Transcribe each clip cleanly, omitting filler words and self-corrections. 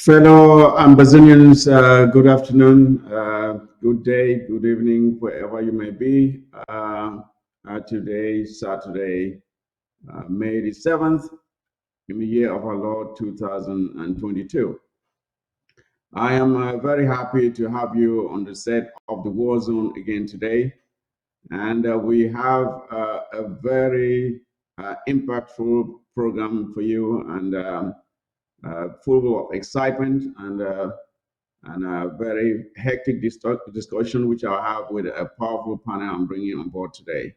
Fellow Ambazonians, good afternoon, good day, good evening, wherever you may be. Today, Saturday, May the 7th, in the year of our Lord 2022. I am very happy to have you on the set of the War Zone again today. And we have a very impactful program for you and full of excitement and a very hectic discussion, which I'll have with a powerful panel I'm bringing on board today.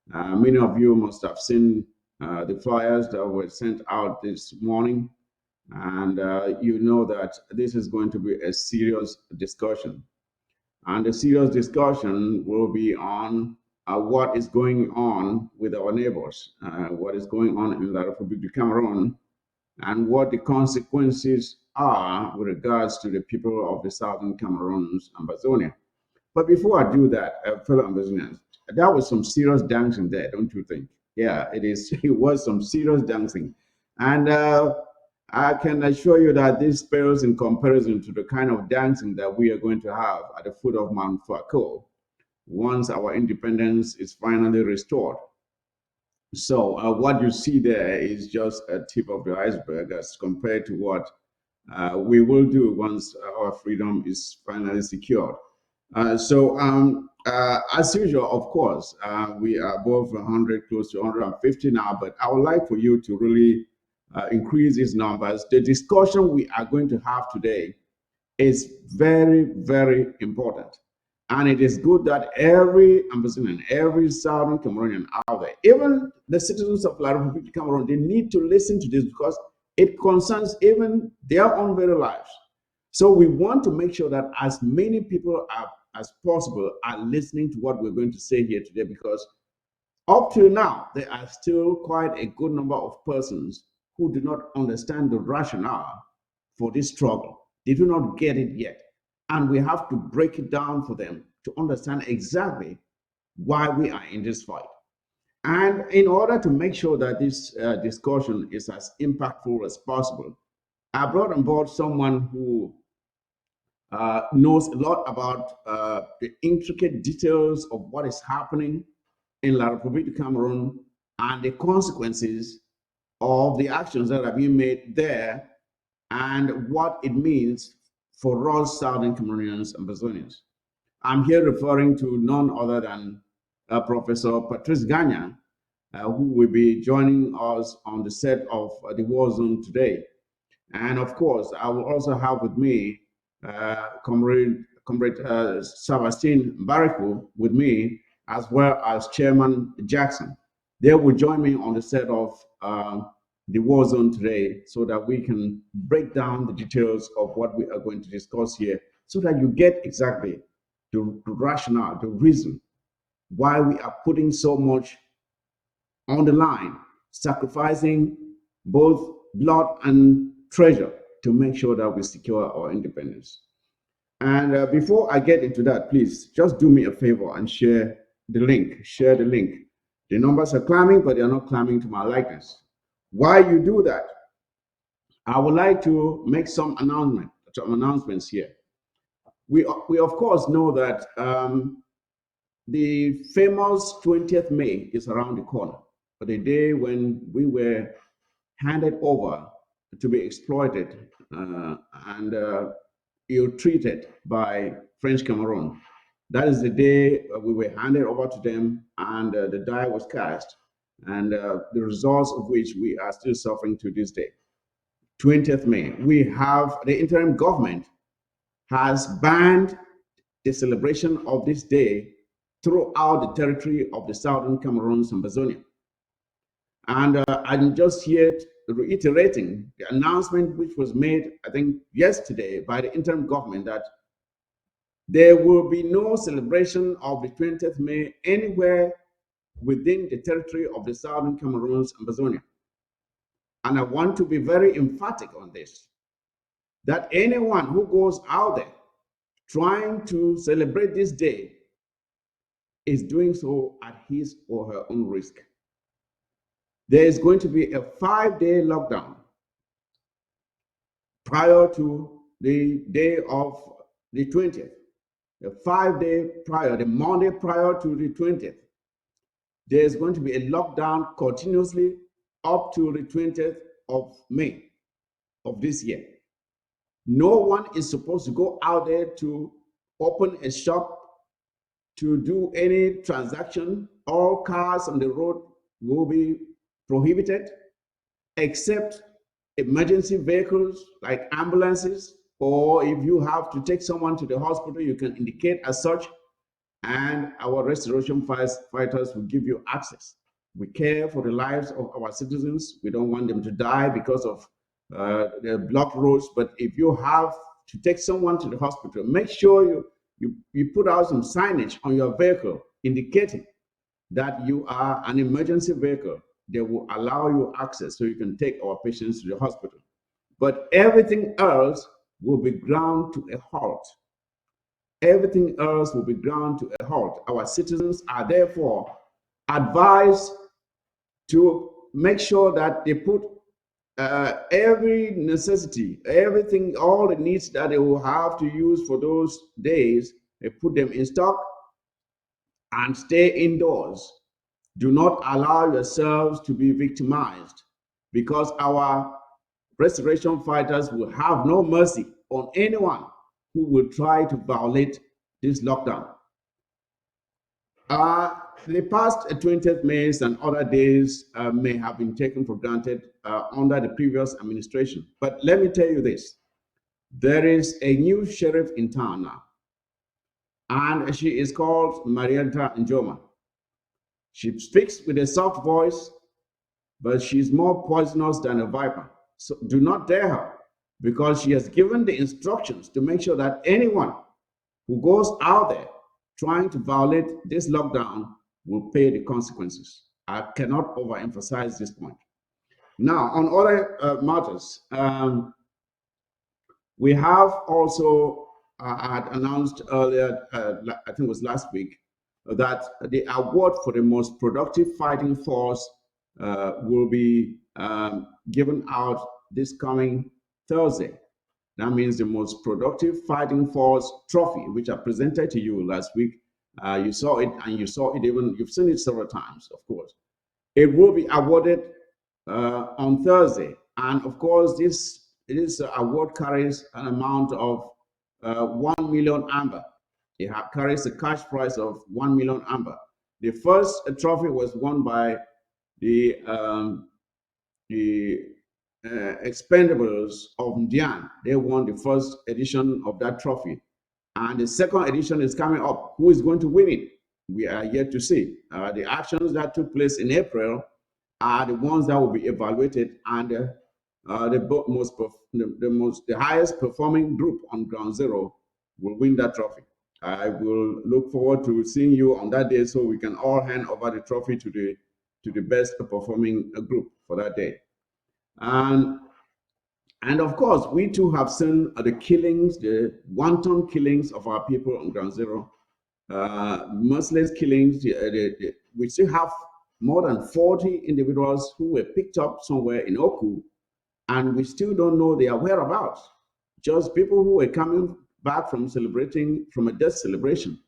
Many of you must have seen the flyers that were sent out this morning, and you know that this is going to be a serious discussion. And the serious discussion will be on what is going on with our neighbors, what is going on in the Republic of Cameroon, and what the consequences are with regards to the people of the southern Cameroons and Amazonia. But before I do that, fellow Ambazonians, that was some serious dancing there, don't you think? Yeah, it is. It was some serious dancing. And I can assure you that this pales in comparison to the kind of dancing that we are going to have at the foot of Mount Fako once our independence is finally restored. So what you see there is just a tip of the iceberg as compared to what we will do once our freedom is finally secured. As usual, of course, we are above 100, close to 150 now, but I would like for you to really increase these numbers. The discussion we are going to have today is very, very important. And it is good that every Ambazonian, every Southern Cameroonian out there, even the citizens of La Republique of Cameroon, they need to listen to this because it concerns even their own very lives. So we want to make sure that as many people as possible are listening to what we're going to say here today, because up till now, there are still quite a good number of persons who do not understand the rationale for this struggle. They do not get it yet. And we have to break it down for them to understand exactly why we are in this fight. And in order to make sure that this discussion is as impactful as possible, I brought on board someone who knows a lot about the intricate details of what is happening in La Republique of Cameroon and the consequences of the actions that are being made there and what it means for us Southern Cameroonians and Amazonians. I'm here referring to none other than Professor Patrice Nganang, who will be joining us on the set of the War Zone today. And of course, I will also have with me Comrade Sebastien Mbariku with me, as well as Chairman Jackson. They will join me on the set of the War Zone today so that we can break down the details of what we are going to discuss here so that you get exactly the rationale, the reason why we are putting so much on the line, sacrificing both blood and treasure to make sure that we secure our independence. And before I get into that, please just do me a favor and share the link. Share the link. The numbers are climbing, but they're not climbing to my likeness. Why you do that? I would like to make some announcements here. We of course know that the famous 20th May is around the corner, but the day when we were handed over to be exploited and ill-treated by French Cameroon. That is the day we were handed over to them and the die was cast, and the results of which we are still suffering to this day. 20th May, we have the interim government has banned the celebration of this day throughout the territory of the Southern Cameroons and Amazonia. And I'm just here reiterating the announcement which was made, I think, yesterday by the interim government that there will be no celebration of the 20th May anywhere within the territory of the Southern Cameroons and Amazonia. And I want to be very emphatic on this, that anyone who goes out there trying to celebrate this day is doing so at his or her own risk. There is going to be a 5-day lockdown prior to the day of the 20th, the 5 day prior, the Monday prior to the 20th, there's going to be a lockdown continuously up to the 20th of May of this year. No one is supposed to go out there to open a shop, to do any transaction. All cars on the road will be prohibited, except emergency vehicles like ambulances, or if you have to take someone to the hospital, you can indicate as such, and our restoration fighters will give you access. We care for the lives of our citizens. We don't want them to die because of the blocked roads. But if you have to take someone to the hospital, make sure you put out some signage on your vehicle indicating that you are an emergency vehicle. They will allow you access so you can take our patients to the hospital. But everything else will be ground to a halt. Everything else will be ground to a halt. Our citizens are therefore advised to make sure that they put every necessity, everything, all the needs that they will have to use for those days, they put them in stock and stay indoors. Do not allow yourselves to be victimized, because our restoration fighters will have no mercy on anyone who will try to violate this lockdown. The past 20th May and other days may have been taken for granted under the previous administration. But let me tell you this. There is a new sheriff in town now, and she is called Marietta Njoma. She speaks with a soft voice, but she's more poisonous than a viper. So do not dare her, because she has given the instructions to make sure that anyone who goes out there trying to violate this lockdown will pay the consequences. I cannot overemphasize this point. Now, on other matters, we have also had announced earlier, I think it was last week, that the award for the most productive fighting force will be given out this coming Thursday. That means the most productive fighting force trophy, which I presented to you last week. You saw it, and you saw it even, you've seen it several times, of course. It will be awarded on Thursday. And of course, this award carries an amount of 1 million amber. It carries a cash prize of 1 million amber. The first trophy was won by the Expendables of Ndian. They won the first edition of that trophy. And the second edition is coming up. Who is going to win it? We are yet to see. The actions that took place in April are the ones that will be evaluated, and the highest performing group on ground zero will win that trophy. I will look forward to seeing you on that day, so we can all hand over the trophy to the best performing group for that day. And of course, we too have seen the killings, the wanton killings of our people on ground zero, merciless killings. We still have more than 40 individuals who were picked up somewhere in Oku, and we still don't know their whereabouts. Just people who were coming back from a death celebration,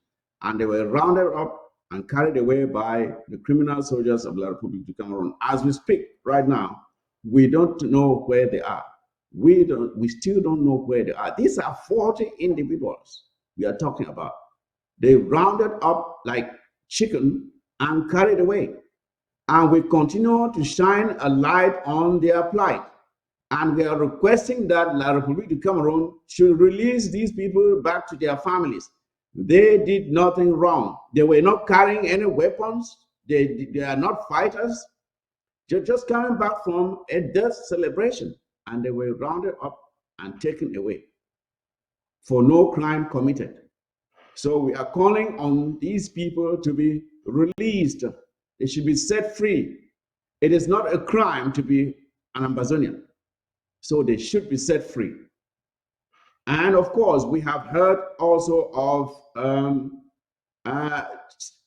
and they were rounded up and carried away by the criminal soldiers of La Republique du Cameroon. As we speak right now, we don't know where they are. We still don't know where they are. These are 40 individuals we are talking about. They rounded up like chicken and carried away. And we continue to shine a light on their plight. And we are requesting that La Republique du Cameroon should release these people back to their families. They did nothing wrong. They were not carrying any weapons. They are not fighters. They're just coming back from a death celebration, and they were rounded up and taken away for no crime committed. So we are calling on these people to be released. They should be set free. It is not a crime to be an Amazonian, so they should be set free. And of course, we have heard also of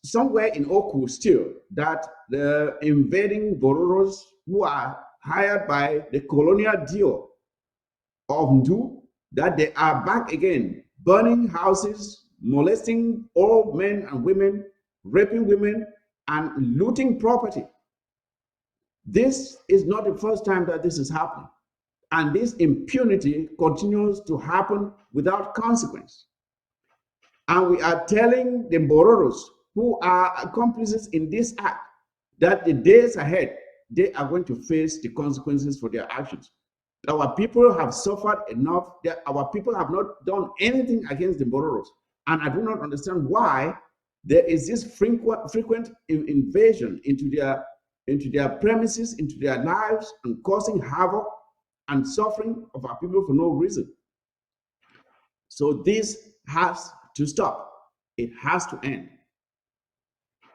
somewhere in Oku still that the invading Bororos, who are hired by the colonial deal, of Ndu, that they are back again, burning houses, molesting old men and women, raping women, and looting property. This is not the first time that this is happening. And this impunity continues to happen without consequence. And we are telling the Bororos who are accomplices in this act that the days ahead, they are going to face the consequences for their actions. Our people have suffered enough. Our people have not done anything against the Bororos. And I do not understand why there is this frequent invasion into their premises, into their lives, and causing havoc and suffering of our people for no reason. So this has to stop. It has to end.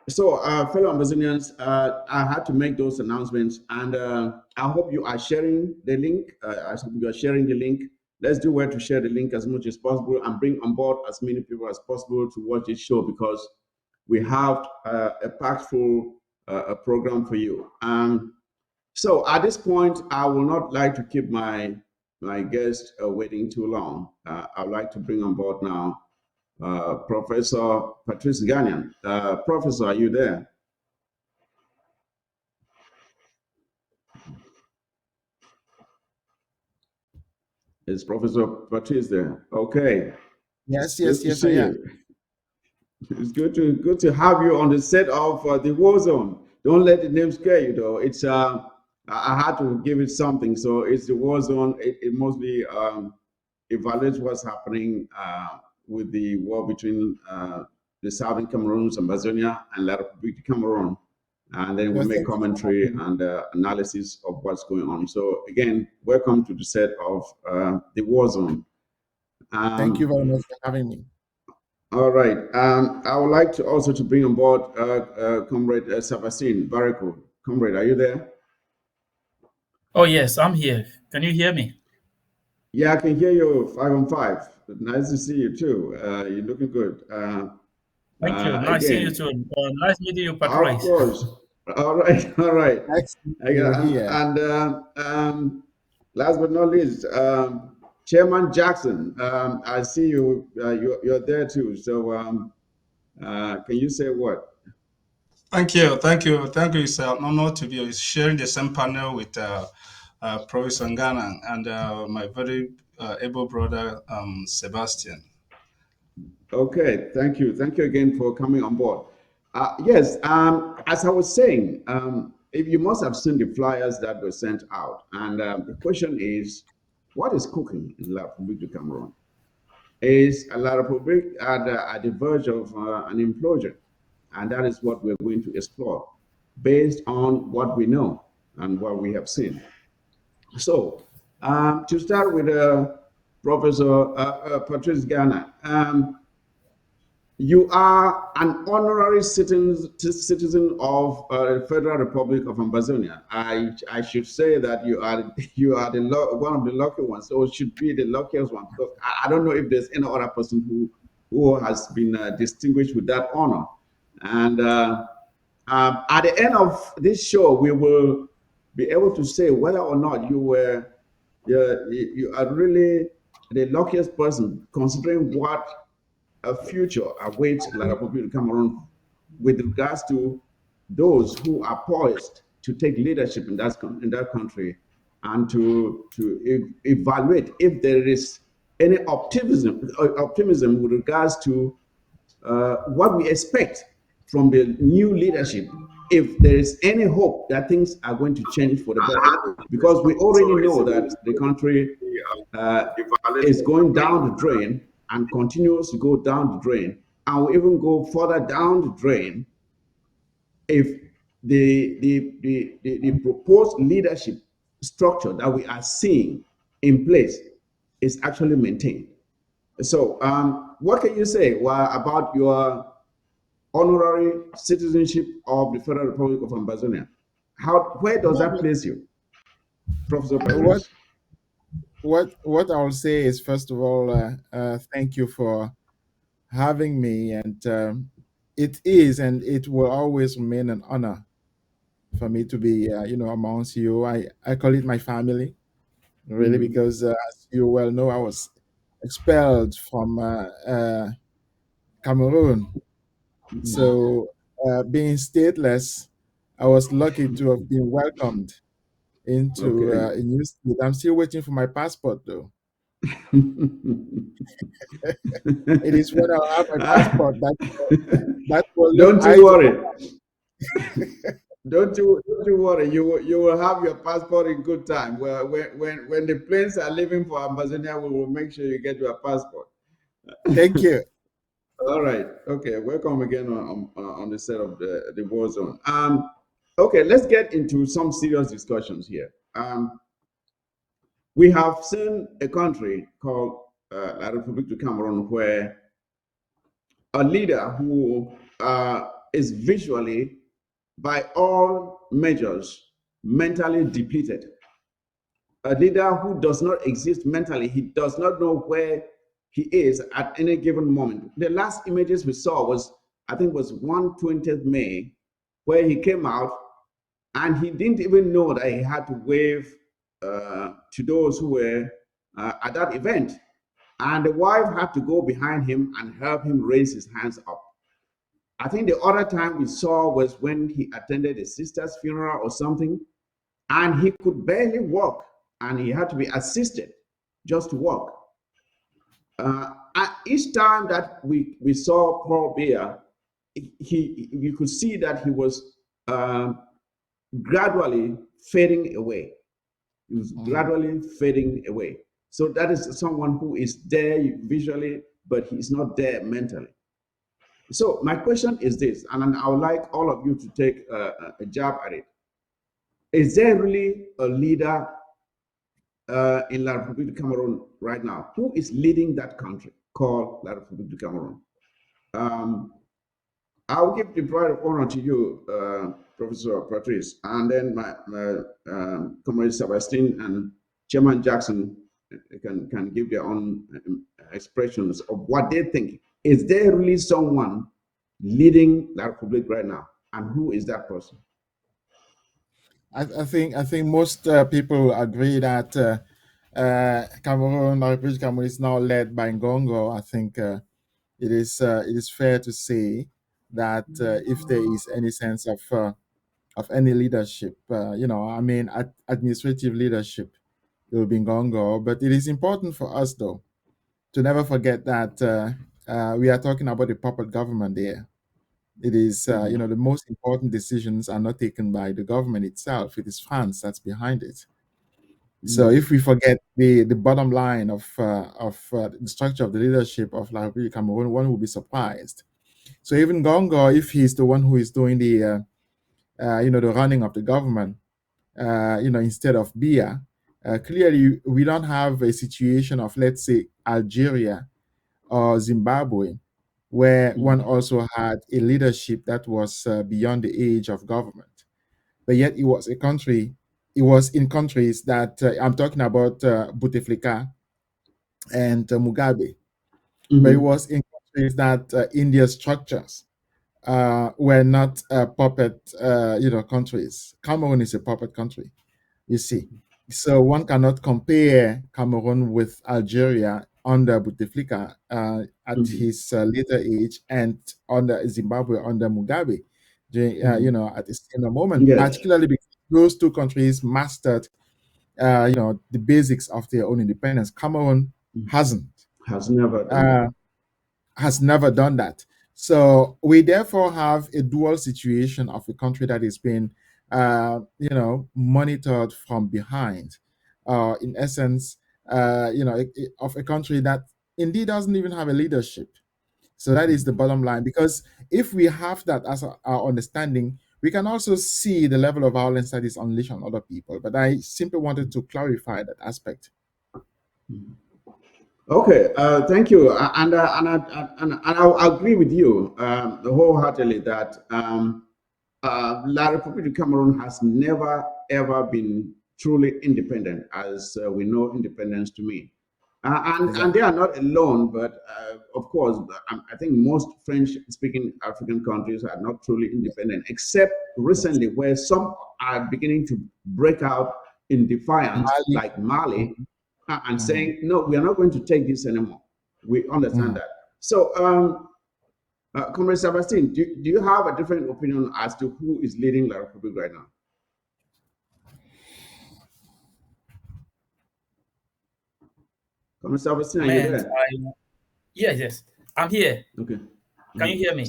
So, fellow Amazonians, I had to make those announcements, and I hope you are sharing the link. I hope you are sharing the link. Let's do well to share the link as much as possible and bring on board as many people as possible to watch this show, because we have a packed full a program for you. So at this point, I will not like to keep my guest waiting too long. I'd like to bring on board now Professor Patrice Nganang. Professor, are you there? Is Professor Patrice there? Okay. Yes, Good to yes, see I am. you. It's good to have you on the set of the War Zone. Don't let the name scare you, though. It's I had to give it something. So it's the War Zone. It mostly evaluates what's happening with the war between the Southern Cameroon, Amazonia, and La République du Cameroon. And then we Well, make thank you for commentary having me. and analysis of what's going on. So again, welcome to the set of the War Zone. Thank you Um, very much for having me. all right. I would like to also to bring on board Comrade Sebastien Mbariku. Comrade, are you there? Oh, yes, I'm here. Can you hear me? Yeah, I can hear you 5 on 5. Nice to see you too. You're looking good. Thank you. Nice seeing you Again, too. Nice meeting you, of Patrice. course. All right, all right. Nice to meet you here. And last but not least, Chairman Jackson. I see you. You're there too. So can you say what? Thank you. It's an honor to be sharing the same panel with Professor Nganang and my very able brother Sebastian. Okay, thank you again for coming on board. Yes, as I was saying, if you must have seen the flyers that were sent out, and the question is, what is cooking in La République du Cameroon? Is La République at the verge of an implosion? And that is what we're going to explore based on what we know and what we have seen. So, to start with Professor Patrice Ghana, you are an honorary citizen of the Federal Republic of Amazonia. I should say that one of the lucky ones, or should be the luckiest one, because I don't know if there's any other person who has been distinguished with that honor. And at the end of this show, we will be able to say whether or not you are really the luckiest person, considering what a future awaits La République du Cameroon with regards to those who are poised to take leadership in that country, and to evaluate if there is any optimism with regards to what we expect from the new leadership, if there is any hope that things are going to change for the better. Because we already know that the country uh, is going down the drain and continues to go down the drain, and will even go further down the drain if the proposed leadership structure that we are seeing in place is actually maintained. So, what can you say about your honorary citizenship of the Federal Republic of Amazonia? Where does that place you, Professor What Patrice? what I'll say is, first of all, thank you for having me, and it is and it will always remain an honor for me to be amongst you. I call it my family. really, because as you well know, I was expelled from Cameroon. So, being stateless, I was lucky to have been welcomed into Okay. a new state. I'm still waiting for my passport, though. It is when I have my passport that will look Don't eye you to worry. Don't you worry. You will have your passport in good time. Well, when the planes are leaving for Amazonia, we will make sure you get your passport. thank you. All right. Okay. Welcome again on the set of the war zone. Okay. Let's get into some serious discussions here. We have seen a country called La République du Cameroon where a leader who is visually, by all measures, mentally depleted. A leader who does not exist mentally, he does not know where he is at any given moment. The last images we saw was, I think, was 1/20th May, where he came out and he didn't even know that he had to wave to those who were at that event. And the wife had to go behind him and help him raise his hands up. I think the other time we saw was when he attended a sister's funeral or something, and he could barely walk, and he had to be assisted just to walk. At each time that we saw Paul Bear, you could see that he was gradually fading away. He was gradually fading away. So that is someone who is there visually, but he's not there mentally. So my question is this, and I would like all of you to take a jab at it. Is there really a leader in La République du Cameroon right now? Who is leading that country called La République du Cameroon? I'll give the pride of honor to you, Professor Patrice, and then my Comrade Sebastien and Chairman Jackson can give their own expressions of what they think. Is there really someone leading La République right now, and who is that person? I think most people agree that Cameroon, La République Cameroon, is now led by Ngongo. I think it is fair to say that if there is any sense of any leadership, I mean, administrative leadership, it will be Ngongo. But it is important for us, though, to never forget that we are talking about the puppet government there. It is, the most important decisions are not taken by the government itself. It is France that's behind it. So if we forget the bottom line of the structure of the leadership of La République Cameroon, one will be surprised. So even Gongo, if he's the one who is doing the running of the government, instead of Bia, clearly we don't have a situation of, let's say, Algeria or Zimbabwe, where one also had a leadership that was beyond the age of government. But yet it was in countries that I'm talking about Bouteflika and Mugabe, but it was in countries that India's structures were not puppet, countries. Cameroon is a puppet country, you see. So one cannot compare Cameroon with Algeria under Bouteflika at his later age, and under Zimbabwe under Mugabe, during, at the same moment, Yes. particularly because those two countries mastered, the basics of their own independence. Cameroon hasn't. Has never done Has never done that. So we therefore have a dual situation of a country that is being, monitored from behind. In essence, of a country that indeed doesn't even have a leadership. So that is the bottom line. Because if we have that as our understanding, we can also see the level of violence that is unleashed on other people. But I simply wanted to clarify that aspect. Okay, thank you, and I'll agree with you wholeheartedly that La Republic of Cameroon has never ever been truly independent, as we know independence to mean. And they are not alone, but of course, I think most French-speaking African countries are not truly independent, except recently, where some are beginning to break out in defiance, Mali. like Mali, and saying, no, we are not going to take this anymore. We understand that. So, Comrade Sebastien, do you have a different opinion as to who is leading La Republic right now? Comrade Sebastien, are you there? Yes, I'm here. Okay. Can you hear me?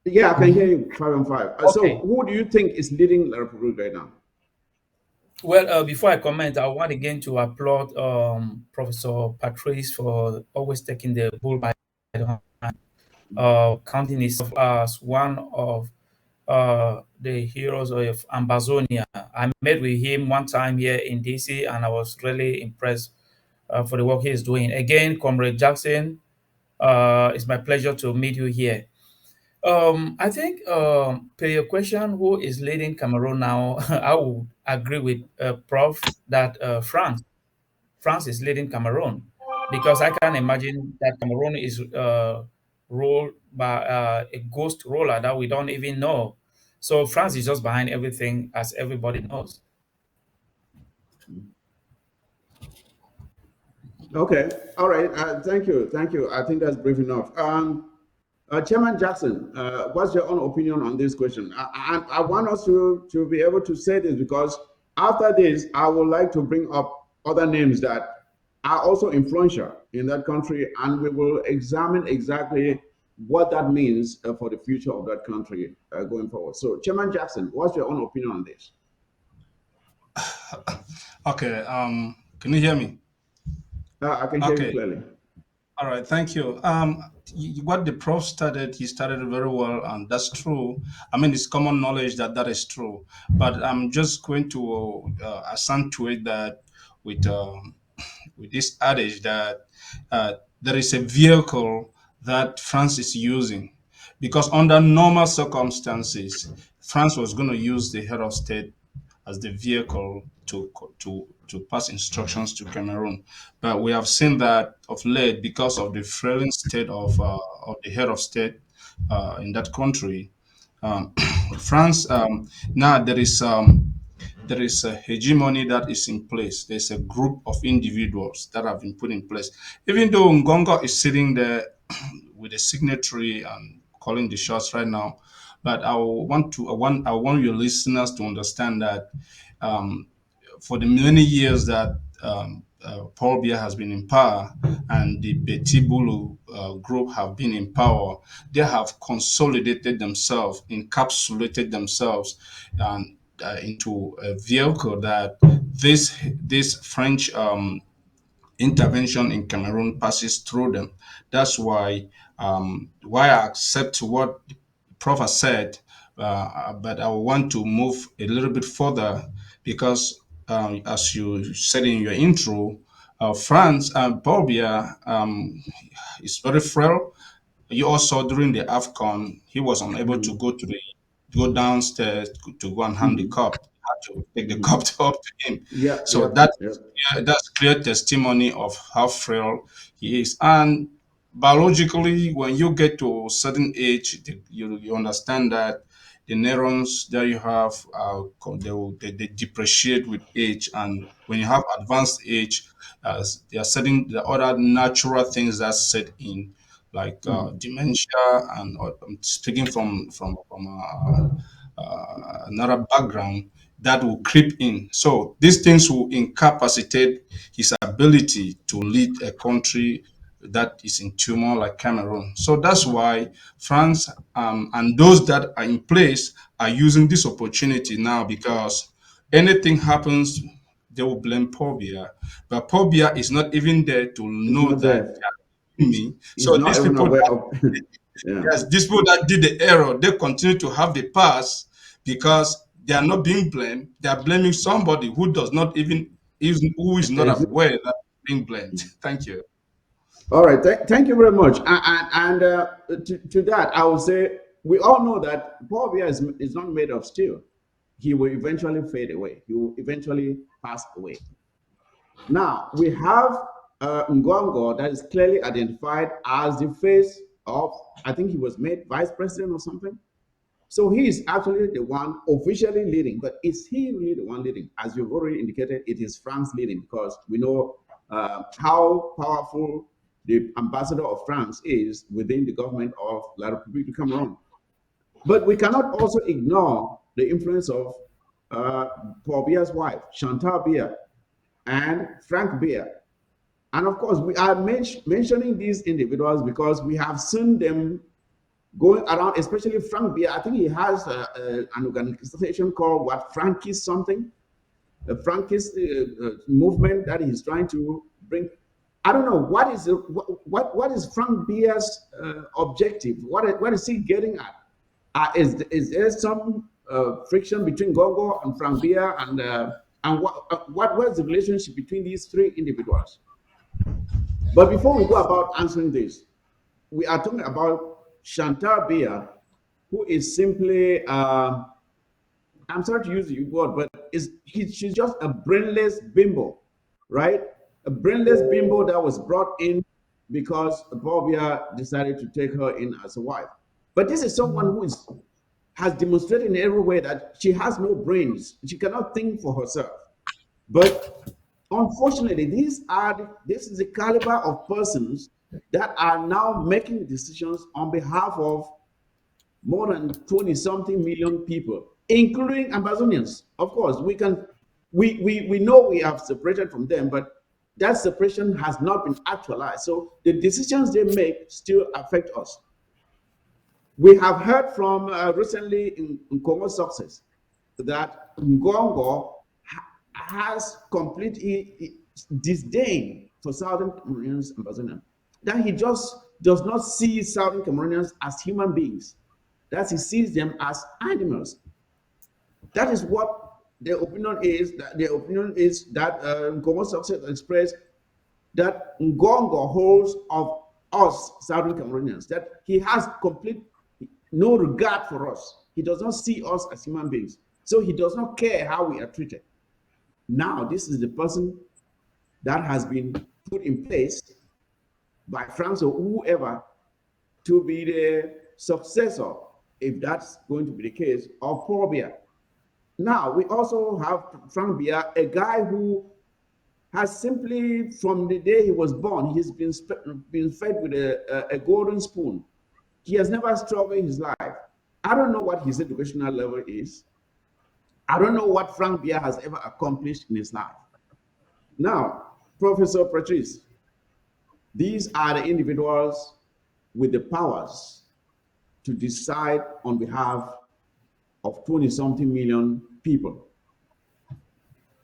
Yeah, I can hear you 5 on 5. So, Okay. who do you think is leading La Republic right now? Well, before I comment, I want again to applaud Professor Patrice for always taking the bull by the hand, counting himself as one of the heroes of Amazonia. I met with him one time here in DC, and I was really impressed for the work he is doing. Again, Comrade Jackson, it's my pleasure to meet you here. I think, per your question, who is leading Cameroon now? I would agree with Prof that France is leading Cameroon, because I can imagine that Cameroon is ruled by a ghost ruler that we don't even know. So France is just behind everything, as everybody knows. Okay. All right. Thank you. Thank you. I think that's brief enough. Chairman Jackson, what's your own opinion on this question? I want us to be able to say this, because after this, I would like to bring up other names that are also influential in that country, and we will examine exactly what that means for the future of that country going forward. So, Chairman Jackson, what's your own opinion on this? Okay. Can you hear me? I can hear you Okay. clearly. All right. Thank you. What the prof started, he started very well, and that's true. I mean, it's common knowledge that that is true. But I'm just going to accentuate that with with this adage that there is a vehicle that France is using, because under normal circumstances, France was going to use the head of state as the vehicle to pass instructions to Cameroon. But we have seen that of late, because of the failing state of the head of state in that country, um, France, now there is a hegemony that is in place. There's a group of individuals that have been put in place. Even though Ngongo is sitting there with a signatory and calling the shots right now, but I want your listeners to understand that um, for the many years that Paul Biya has been in power and the Beti Bulu group have been in power, they have consolidated themselves, encapsulated themselves, and into a vehicle that this French intervention in Cameroon passes through them. That's why I accept what the Prof has said, but I want to move a little bit further, because as you said in your intro, France and Paul Biya is very frail. You also during the AFCON, he was unable to go downstairs to go and hand the cup. He had to take the cup up to him. Yeah, So yeah, that yeah. that's clear testimony of how frail he is. And biologically, when you get to a certain age, you understand that the neurons that you have they depreciate with age, and when you have advanced age, there are certain the other natural things that set in, like dementia, and I'm speaking from another background that will creep in. So these things will incapacitate his ability to lead a country that is in turmoil like Cameroon. So that's why France and those that are in place are using this opportunity now, because anything happens, they will blame Paul Biya. But Paul Biya is not even there to It's know not that there. me. He's So not these even people aware that of. Yeah. yes, these people that did the error, they continue to have the pass, because they are not being blamed. They are blaming somebody who does not even who is not aware that being blamed. Thank you. All right. Thank you very much. And to that, I would say we all know that Paul Biya is not made of steel. He will eventually fade away. He will eventually pass away. Now, we have Ngongo that is clearly identified as the face of, I think he was made vice president or something. So he is actually the one officially leading, but is he really the one leading? As you've already indicated, it is France leading because we know how powerful the ambassador of France is within the government of La République du Cameroon. But we cannot also ignore the influence of Paul Biya's wife, Chantal Biya, and Frank Biya. And of course, we are mentioning these individuals because we have seen them going around, especially Frank Biya. I think he has an organization called what, Frankist something, a Frankist movement that he's trying to bring. I don't know what is what is Frank Biya's objective. What is he getting at? Is there some friction between Gogo and Frank Biya, and what was the relationship between these three individuals? But before we go about answering this, we are talking about Chantal Biya, who is simply, I'm sorry to use the word, but she's just a brainless bimbo, right? A brainless bimbo that was brought in because Paul Biya decided to take her in as a wife. But this is someone who has demonstrated in every way that she has no brains. She cannot think for herself. But unfortunately, this is the caliber of persons that are now making decisions on behalf of more than 20 something million people, including Amazonians. Of course, we know we have separated from them, but that separation has not been actualized. So the decisions they make still affect us. We have heard from recently in Congo Success that Ngongo has complete disdain for Southern Cameroonians and Brazilians. That he just does not see Southern Cameroonians as human beings. That he sees them as animals. That is what their opinion is. Their opinion is that Ngongo Success expressed that Ngongo holds of us Southern Cameroonians. That he has complete no regard for us. He does not see us as human beings. So he does not care how we are treated. Now, this is the person that has been put in place by France or whoever to be the successor, if that's going to be the case, of Paul Biya. Now, we also have Frank Biya, a guy who has simply, from the day he was born, he's been fed with a golden spoon. He has never struggled in his life. I don't know what his educational level is. I don't know what Frank Biya has ever accomplished in his life. Now, Professor Patrice, these are the individuals with the powers to decide on behalf of 20-something million people.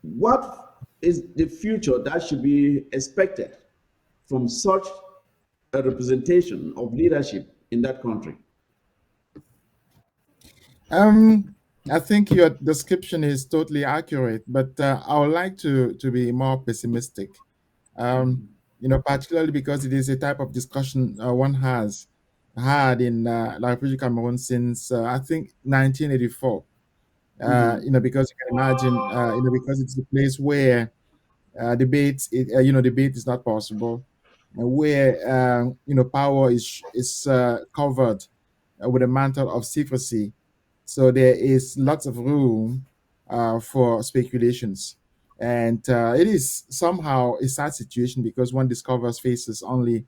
What is the future that should be expected from such a representation of leadership in that country? I think your description is totally accurate, but I would like to be more pessimistic. Particularly because it is a type of discussion one has had in La République Cameroon since I think 1984. Because you can imagine, because it's a place where debate is not possible, and where power is covered with a mantle of secrecy. So there is lots of room for speculations, and it is somehow a sad situation because one discovers faces only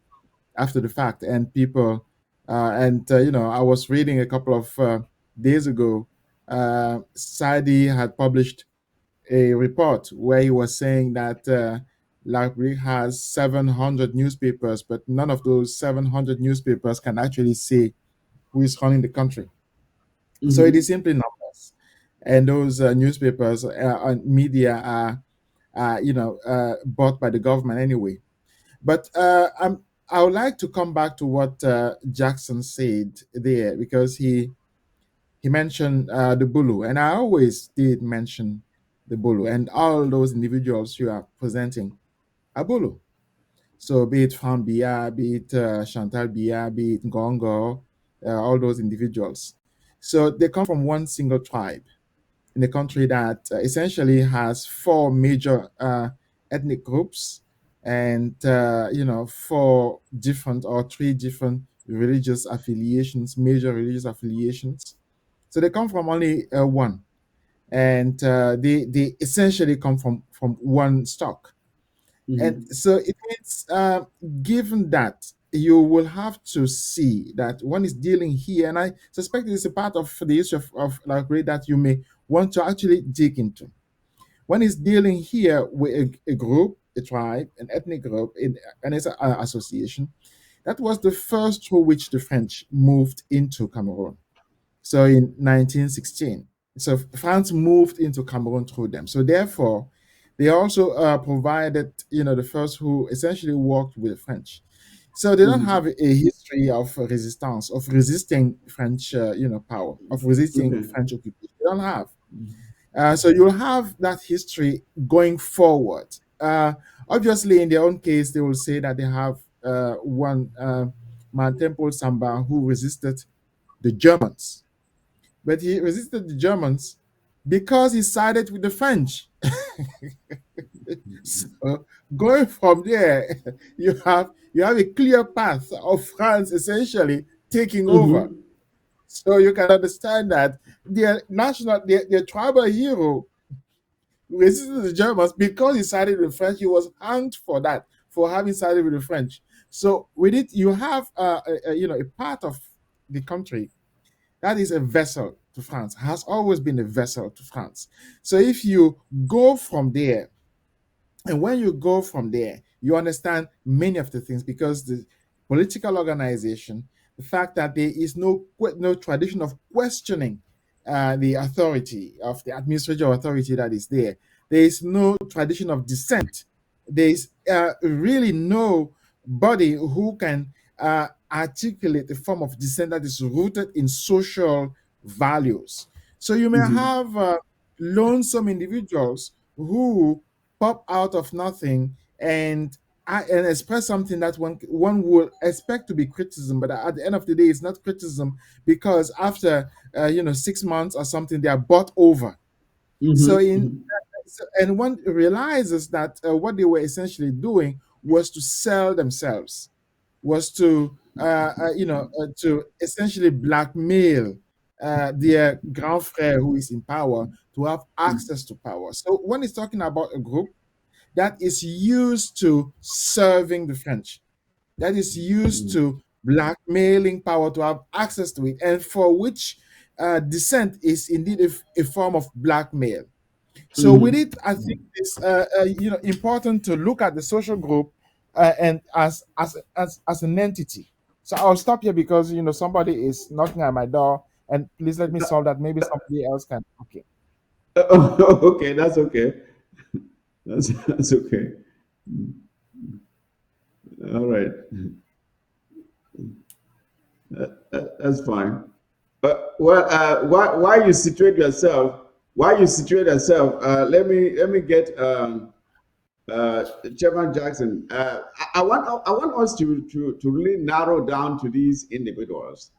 after the fact, and people, I was reading a couple of days ago, Sadi had published a report where he was saying that Library has 700 newspapers, but none of those 700 newspapers can actually say who is running the country. So it is simply numbers, and those newspapers and media are bought by the government anyway. But I would like to come back to what Jackson said there, because he mentioned the Bulu, and I always did mention the Bulu, and all those individuals you are presenting are Bulu. So be it Fran Biya, be it Chantal Biya, be it Ngongo, all those individuals. So they come from one single tribe in a country that essentially has four major ethnic groups, and four different or three different religious affiliations, major religious affiliations. So they come from only one, and they essentially come from one stock. And so it means, given that, you will have to see that one is dealing here, and I suspect it is a part of the issue of like that you may want to actually dig into. One is dealing here with a group, a tribe, an ethnic group, and it's an association. That was the first through which the French moved into Cameroon. So in 1916, so France moved into Cameroon through them. So therefore, they also provided, the first who essentially worked with the French. So they don't have a history of resistance, of resisting French, power, of resisting French occupation. They don't have. So you'll have that history going forward. Obviously, in their own case, they will say that they have one man, Temple Samba, who resisted the Germans. But he resisted the Germans because he sided with the French. So going from there, you have a clear path of France essentially taking over. So you can understand that their tribal hero resisted the Germans because he sided with the French. He was hanged for that, for having sided with the French. So with it, you have a part of the country that is a vessel to France, has always been a vessel to France. So if you go from there, and when you go from there, you understand many of the things, because the political organization, the fact that there is no tradition of questioning the authority of the administrative authority that is there. There is no tradition of dissent. There is really no body who can articulate a form of dissent that is rooted in social values. So you may have lonesome individuals who pop out of nothing and express something that one will expect to be criticism, but at the end of the day, it's not criticism, because after 6 months or something, they are bought over. So and one realizes that what they were essentially doing was to sell themselves, was to to essentially blackmail their grand frère who is in power to have access to power. So one is talking about a group that is used to serving the French, that is used to blackmailing power to have access to it, and for which dissent is indeed a form of blackmail. So with it, I think it's important to look at the social group and as an entity. So I'll stop here because somebody is knocking at my door, and please let me solve that. Maybe somebody else can. Okay. Okay, that's okay. That's okay. All right. That's fine. Why you situate yourself? Let me get Chairman Jackson. I want us to really narrow down to these individuals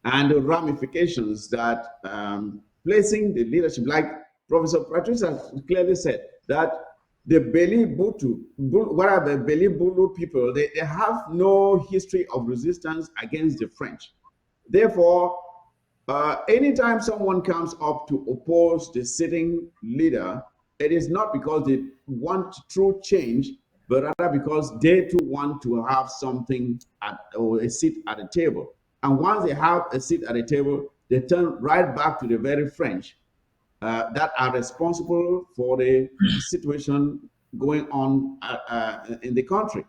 and the ramifications that placing the leadership, like Professor Patrice has clearly said, that the Beli Butu, what are the Beli Bulu people? They have no history of resistance against the French. Therefore, anytime someone comes up to oppose the sitting leader, it is not because they want true change, but rather because they too want to have something or a seat at the table. And once they have a seat at the table, they turn right back to the very French that are responsible for the situation going on in the country.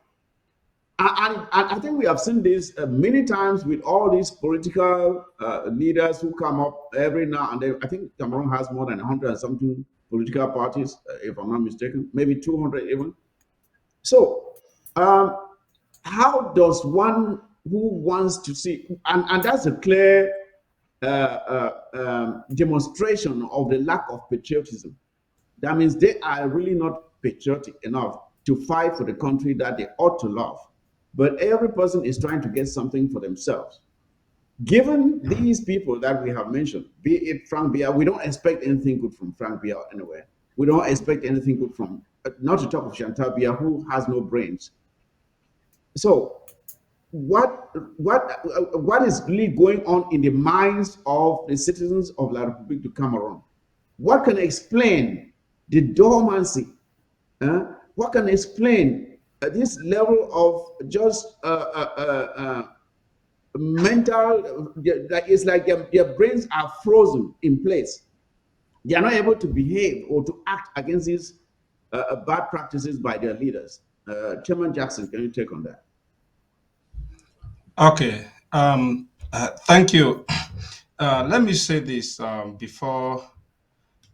And I think we have seen this many times with all these political leaders who come up every now and then. I think Cameroon has more than 100 and something political parties, if I'm not mistaken, maybe 200 even. So, how does one who wants to see, and that's a clear demonstration of the lack of patriotism. That means they are really not patriotic enough to fight for the country that they ought to love. But every person is trying to get something for themselves. Given these people that we have mentioned, be it Frank Biya, we don't expect anything good from Frank Biya anywhere. We don't expect anything good from, not to talk of Chantal Biya, who has no brains. So, what is really going on in the minds of the citizens of La République du Cameroon? What can explain the dormancy? What can explain this level of just mental, like it's like their brains are frozen in place. They are not able to behave or to act against these bad practices by their leaders. Chairman Jackson, can you take on that? Okay. Thank you. Let me say this before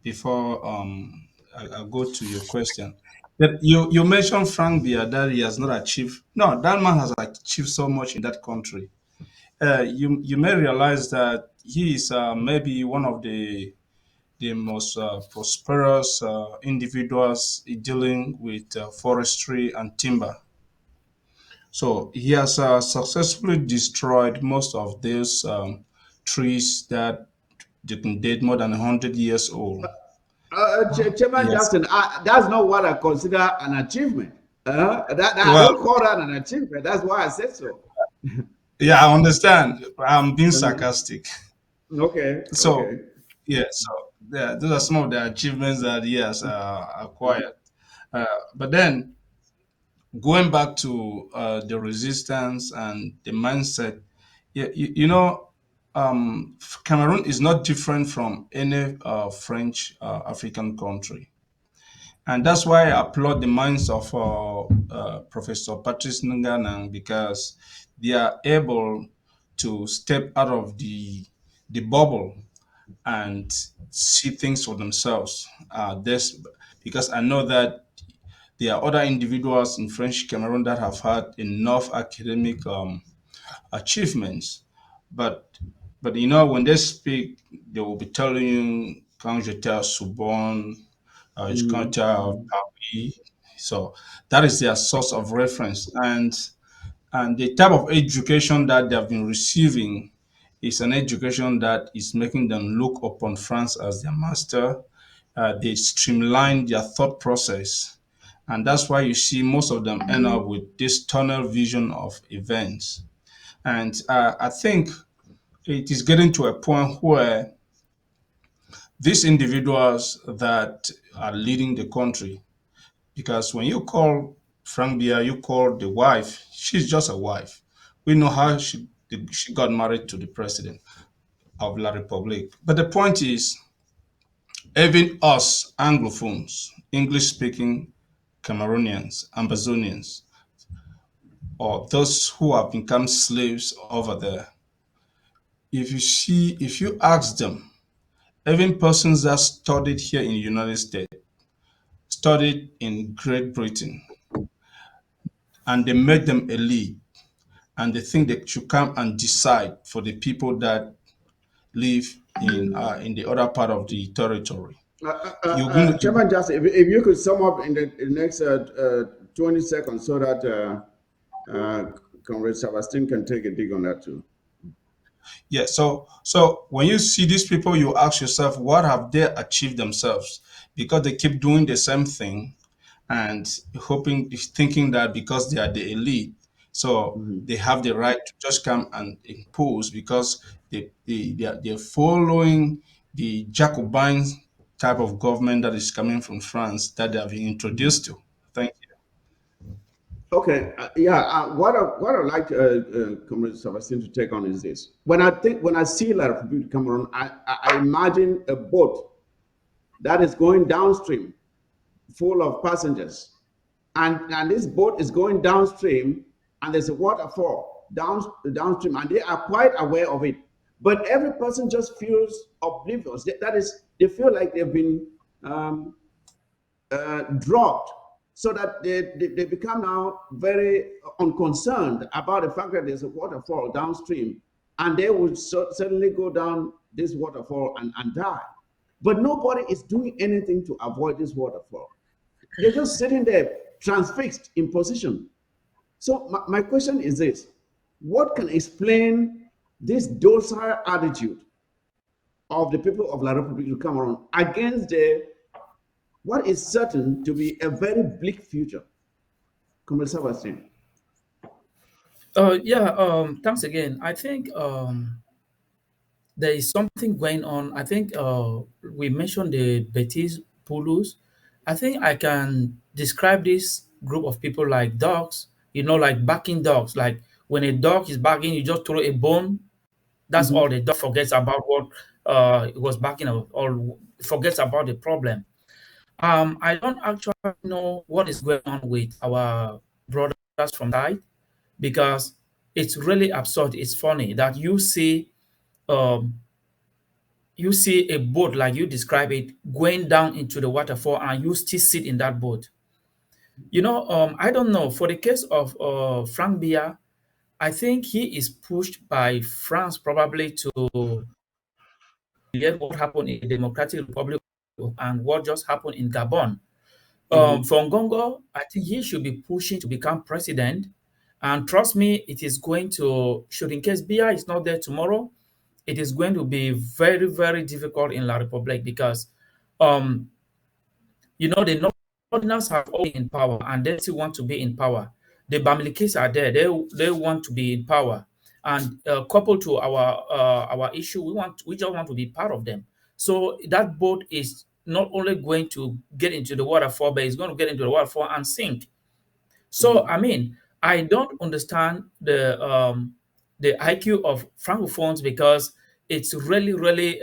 I go to your question. That you mentioned Frank Biya that he has not achieved. No, that man has achieved so much in that country. You may realize that he is maybe one of the most prosperous individuals dealing with forestry and timber. So he has successfully destroyed most of those trees that they can date more than 100 years old. Chairman Yes. Jackson, that's not what I consider an achievement. I Well, don't call that an achievement. That's why I said so. yeah, I understand. I'm being Uh, sarcastic. okay, So, okay. yeah, so yeah, those are some of the achievements that he has acquired. But then going back to the resistance and the mindset, yeah, Cameroon is not different from any French African country. And that's why I applaud the minds of Professor Patrice Nganang because they are able to step out of the bubble and see things for themselves. This because I know that there are other individuals in French Cameroon that have had enough academic achievements, but when they speak, they will be telling you quand j'étais à Sorbonne, quand Mm, j'étais à Paris. So that is their source of reference, and the type of education that they have been receiving is an education that is making them look upon France as their master. They streamline their thought process. And that's why you see most of them end up with this tunnel vision of events. And I think it is getting to a point where these individuals that are leading the country, because when you call Frank Bia, you call the wife, she's just a wife. We know how she got married to the president of La Republique. But the point is, even us Anglophones, English speaking Cameroonians, Ambazonians, or those who have become slaves over there, if you ask them, even persons that studied here in the United States, studied in Great Britain, and they made them elite, and they think they should come and decide for the people that live in the other part of the territory. You're going to, Chairman Jackson, if you could sum up in the next 20 seconds so that Comrade Sebastien can take a dig on that too. yeah. So when you see these people, you ask yourself, what have they achieved themselves? Because they keep doing the same thing and thinking that because they are the elite, so Mhm. they have the right to just come and impose because they're following the Jacobin type of government that is coming from France that they have been introduced to. Thank you. Okay, yeah. What I like Comrade Sebastien to take on is this. When I see La République Cameroon, I imagine a boat that is going downstream, full of passengers, and this boat is going downstream, and there's a waterfall downstream, and they are quite aware of it. But every person just feels oblivious. That is, they feel like they've been um, dropped, so that they become now very unconcerned about the fact that there's a waterfall downstream, and they will suddenly go down this waterfall and die. But nobody is doing anything to avoid this waterfall. They're just sitting there transfixed in position. So my question is this: what can explain this docile attitude of the people of La République du Cameroon against the what is certain to be a very bleak future? Comrade Sebastien. Thanks again. I think there is something going on. I think we mentioned the Betis Pulus. I think I can describe this group of people like dogs, like barking dogs. Like when a dog is barking, you just throw a bone. That's Mhm. all. The dog forgets about what it was barking or forgets about the problem. I don't actually know what is going on with our brothers from side because it's really absurd. It's funny that um, you see a boat like you describe it going down into the waterfall and you still sit in that boat. I don't know. For the case of Frank Bia, I think he is pushed by France probably to get what happened in the Democratic Republic and what just happened in Gabon. Mhm. For Ngongo, I think he should be pushing to become president. And trust me, it is going to, should in case Bia is not there tomorrow, it is going to be very, very difficult in La Republic because um, the Northerners have always been in power and they still want to be in power. The Bamilikis are there; they want to be in power, and coupled to our issue, we just want to be part of them. So that boat is not only going to get into the waterfall, but it's going to get into the waterfall and sink. So Mhm. I mean, I don't understand the IQ of francophones because it's really, really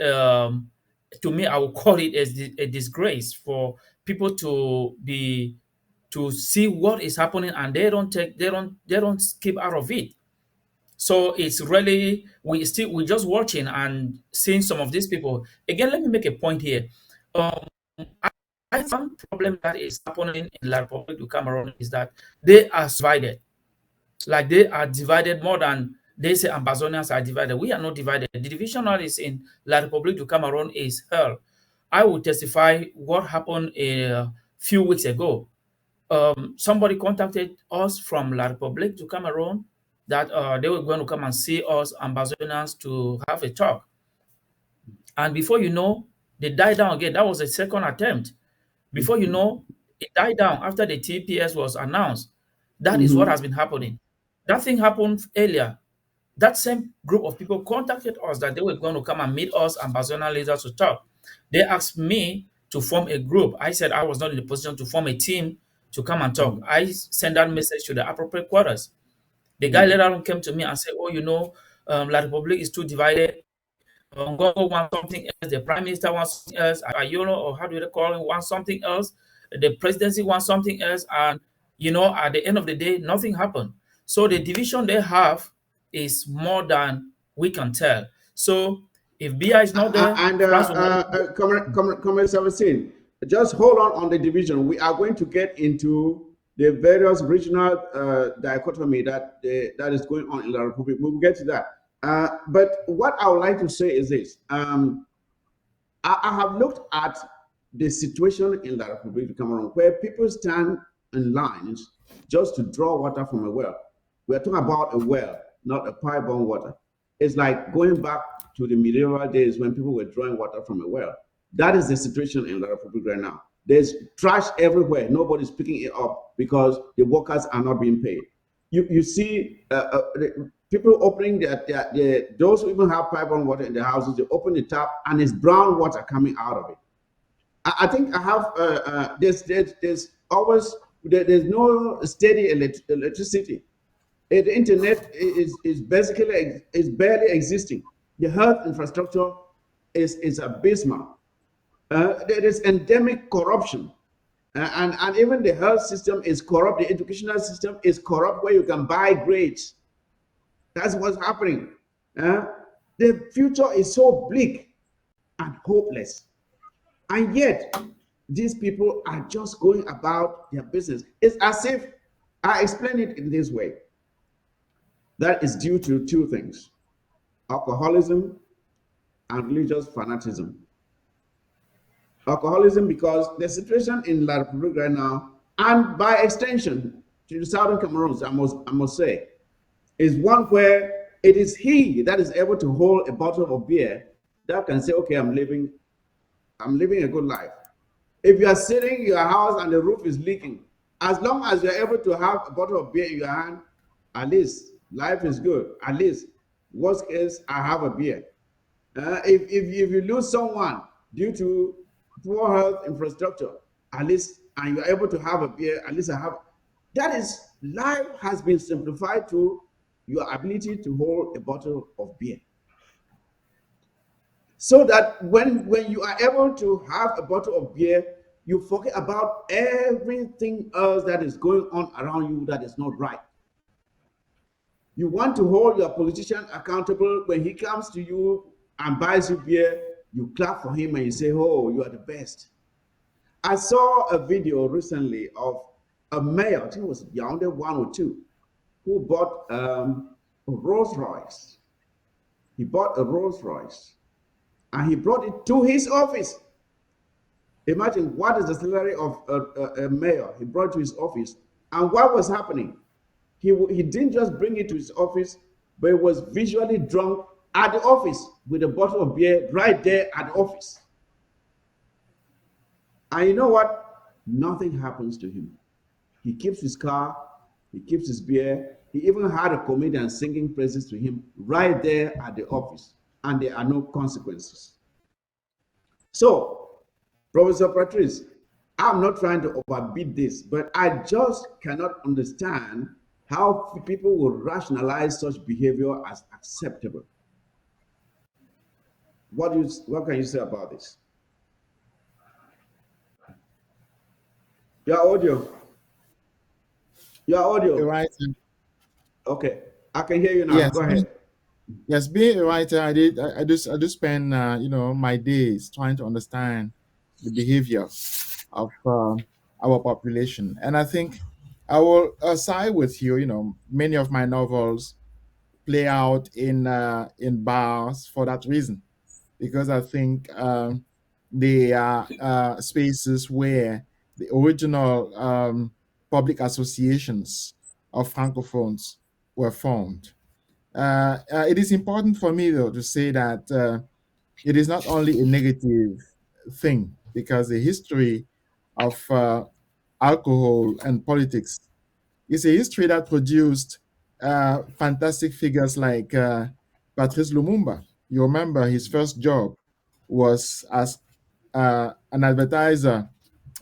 to me, I would call it as a disgrace for people to see what is happening and they don't keep out of it. So it's really we just watching and seeing some of these people. Again, let me make a point here. Um, I one problem that is happening in La Republic du Cameroon is that they are divided. Like they are divided more than they say Ambazonians are divided. We are not divided. The division that is in La Republic du Cameroon is hell. I will testify what happened a few weeks ago. Somebody contacted us from La Republic du Cameroon that they were going to come and see us Ambazonians to have a talk. And before you know, they died down again. That was the second attempt. Before you know, it died down after the TPS was announced. That is what Mhm. has been happening. That thing happened earlier. That same group of people contacted us that they were going to come and meet us and Barcelona leaders to talk. They asked me to form a group. I said I was not in the position to form a team to come and talk. Mhm. I sent that message to the appropriate quarters. The guy Mhm. later on came to me and said, "Oh, La Republic is too divided. Ngongo wants something else. The prime minister wants something else. Ayolo, or how do they call him, wants something else. The presidency wants something else. And, at the end of the day, nothing happened. So the division they have is more than we can tell. So if BI is not there, And France will not. Comrade 17, just hold on the division. We are going to get into the various regional dichotomy that is going on in the Republic. We will get to that. But what I would like to say is this. I have looked at the situation in the Republic of Cameroon where people stand in lines just to draw water from a well. We're talking about a well, not a pipe-borne water. It's like going back to the medieval days when people were drawing water from a well. That is the situation in the Republic right now. There's trash everywhere. Nobody's picking it up because the workers are not being paid. You see people opening those who even have pipe on water in their houses, they open the tap and it's brown water coming out of it. I think I have there's always there's no steady electricity. The internet is basically is barely existing. The health infrastructure is abysmal. There is endemic corruption. And even the health system is corrupt. The educational system is corrupt where you can buy grades. That's what's happening. Uh, the future is so bleak and hopeless. And yet, these people are just going about their business. It's as if I explain it in this way. That is due to two things: alcoholism and religious fanaticism. Alcoholism, because the situation in La Republique right now, and by extension to the southern Cameroons, I must say, is one where it is he that is able to hold a bottle of beer that can say, okay, I'm living a good life. If you are sitting in your house and the roof is leaking, as long as you're able to have a bottle of beer in your hand, at least Life is good. At least, worst case, I have a beer. If you lose someone due to poor health infrastructure, at least, and you're able to have a beer, at least I have. That is, life has been simplified to your ability to hold a bottle of beer. So that when you are able to have a bottle of beer, you forget about everything else that is going on around you that is not right. You want to hold your politician accountable. When he comes to you and buys you beer, you clap for him and you say, oh, you are the best. I saw a video recently of a mayor, I think it was Yaoundé 102, who bought a Rolls Royce. He bought a Rolls Royce and he brought it to his office. Imagine what is the salary of a mayor. He brought it to his office. And what was happening? He didn't just bring it to his office, but he was visually drunk at the office with a bottle of beer right there at the office. And you know what? Nothing happens to him. He keeps his car, he keeps his beer. He even had a comedian singing praises to him right there at the office, and there are no consequences. So, Professor Patrice, I'm not trying to overbeat this, but I just cannot understand how people will rationalize such behavior as acceptable. What can you say about this? Your audio. Your audio. Right. Okay, I can hear you now. Yes. Go ahead. Yes, being a writer, I do spend my days trying to understand the behavior of our population, and I think I will side with you. Many of my novels play out in bars for that reason, because I think they are spaces where the original public associations of francophones were formed. It is important for me, though, to say that it is not only a negative thing, because the history of alcohol and politics is a history that produced fantastic figures like Patrice Lumumba. You remember his first job was as an advertiser,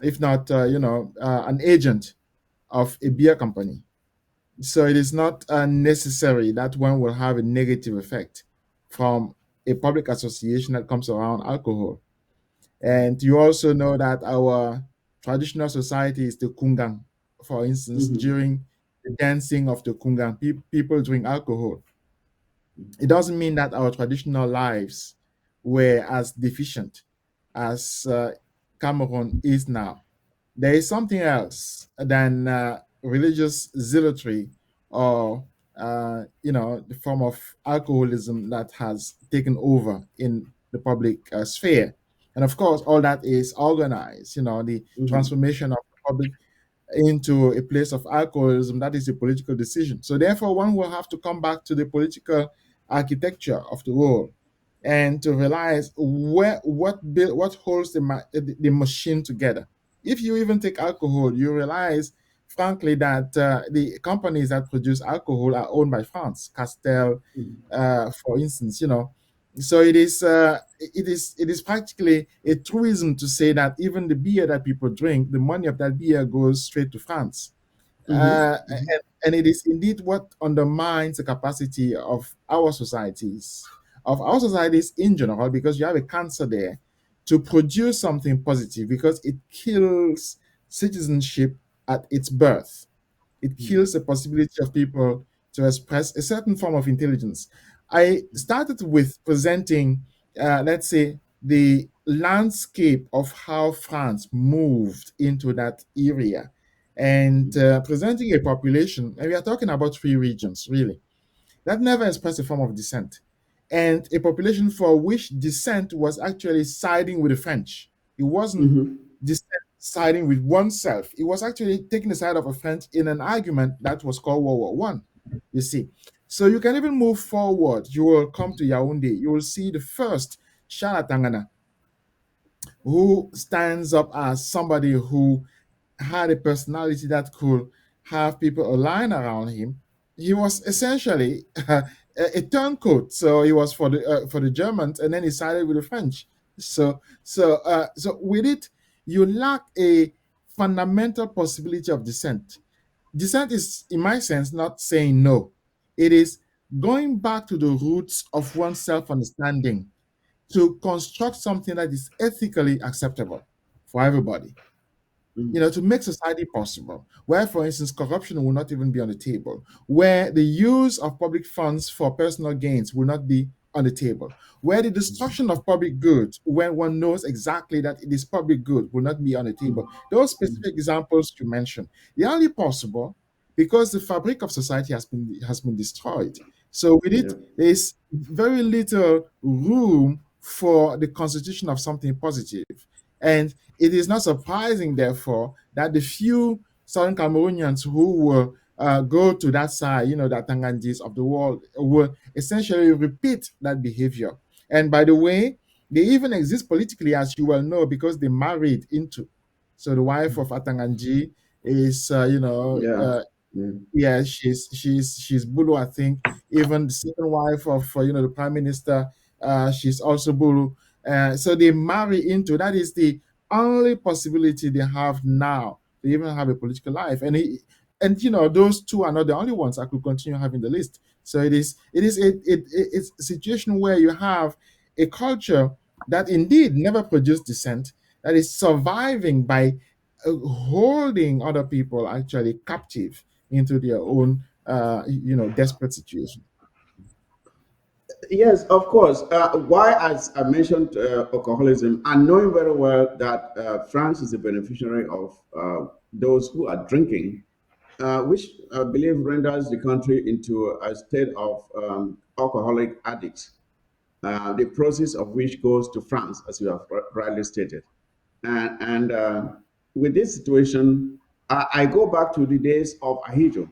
if not, an agent of a beer company. So it is not necessary that one will have a negative effect from a public association that comes around alcohol. And you also know that our traditional society is the kungang. For instance, Mm-hmm. during the dancing of the kungang, people drink alcohol. It doesn't mean that our traditional lives were as deficient as Cameroon is now. There is something else than religious zealotry, or the form of alcoholism that has taken over in the public sphere. And of course, all that is organized. The Mm-hmm. transformation of the public into a place of alcoholism, that is a political decision. So therefore, one will have to come back to the political architecture of the world and to realize what holds the machine together. If you even take alcohol, you realize, frankly, that the companies that produce alcohol are owned by France, Castel, for instance. So it is practically a truism to say that even the beer that people drink, the money of that beer goes straight to France. Mm-hmm. And it is indeed what undermines the capacity of our societies in general, because you have a cancer there, to produce something positive, because it kills citizenship at its birth. It kills the possibility of people to express a certain form of intelligence. I started with presenting, let's say, the landscape of how France moved into that area, and presenting a population, and we are talking about 3 regions, really, that never expressed a form of dissent, and a population for which dissent was actually siding with the French. It wasn't Mm-hmm. dissent siding with oneself. It was actually taking the side of a French in an argument that was called World War One. You see, so you can even move forward. You will come to Yaoundé. You will see the first Charles Tangana, who stands up as somebody who had a personality that could have people align around him. he was essentially a turncoat. So he was for the Germans, and then he sided with the French. So with it, you lack a fundamental possibility of dissent. Dissent is, in my sense, not saying no. It is going back to the roots of one's self-understanding to construct something that is ethically acceptable for everybody, to make society possible, where, for instance, corruption will not even be on the table, where the use of public funds for personal gains will not be on the table, where the destruction of public goods, when one knows exactly that it is public good, will not be on the table. Those specific examples you mentioned, they are only possible because the fabric of society has been destroyed. So with it, there is very little room for the constitution of something positive. And it is not surprising, therefore, that the few Southern Cameroonians who will go to that side, that Tanganyis of the world, will essentially repeat that behavior. And by the way, they even exist politically, as you well know, because they married into. So the wife of Atanganji is, yeah, she's Bulu, I think. Even the second wife of the prime minister, she's also Bulu. So they marry into. That is the only possibility they have now to even have a political life. And those two are not the only ones. I could continue having the list. So it's a situation where you have a culture that indeed never produced dissent, that is surviving by holding other people actually captive into their own, desperate situation. Yes, of course. Why, as I mentioned, alcoholism, and knowing very well that France is a beneficiary of those who are drinking, which I believe renders the country into a state of alcoholic addicts, the process of which goes to France, as you have rightly stated. And with this situation, I go back to the days of Ahijo,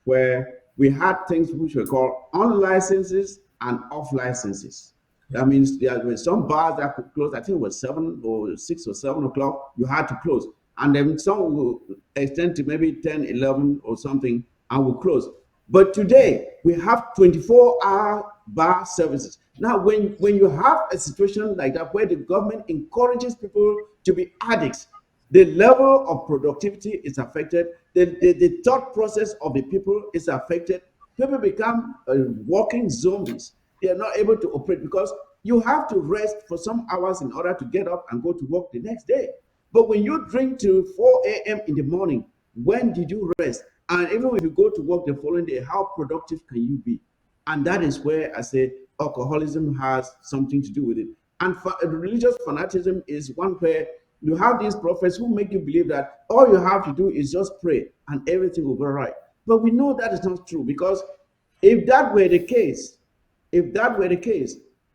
where we had things which were called on licenses and off licenses. That means there were some bars that could close. I think it was 7 or 6 or 7 o'clock. You had to close, and then some will extend to maybe 10, 11 or something, and will close. But today we have 24-hour bar services. Now, when you have a situation like that where the government encourages people to be addicts, the level of productivity is affected, the thought process of the people is affected. People become walking zombies. They are not able to operate because you have to rest for some hours in order to get up and go to work the next day. But when you drink till 4 a.m. in the morning, when did you rest? And even if you go to work the following day, how productive can you be? And that is where I say alcoholism has something to do with it. And religious fanaticism is one where you have these prophets who make you believe that all you have to do is just pray and everything will go right. But we know that is not true, because if that were the case,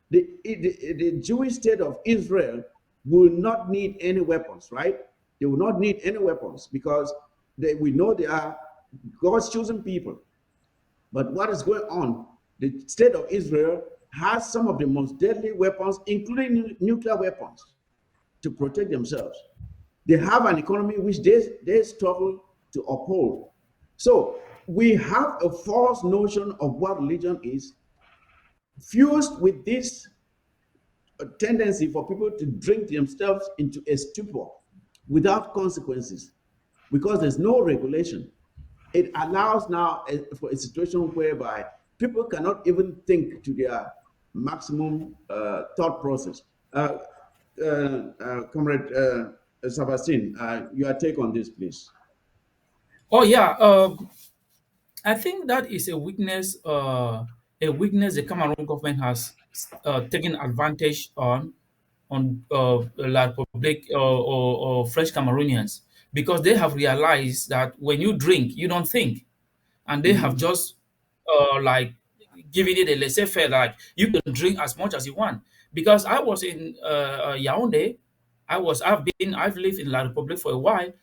the Jewish state of Israel will not need any weapons, right? They will not need any weapons because we know they are God's chosen people. But what is going on? The state of Israel has some of the most deadly weapons, including nuclear weapons, to protect themselves. They have an economy which they struggle to uphold. So we have a false notion of what religion is, fused with this tendency for people to drink themselves into a stupor without consequences, because there's no regulation. It allows now for a situation whereby people cannot even think to their maximum thought process. Comrade Sebastien, your take on this, please. Oh yeah, I think that is a weakness the Cameroon government has taken advantage on La Republic or French Cameroonians, because they have realized that when you drink, you don't think, and they have just like giving it a laissez-faire, like you can drink as much as you want. Because I was in Yaoundé, I've lived in La Republic for a while.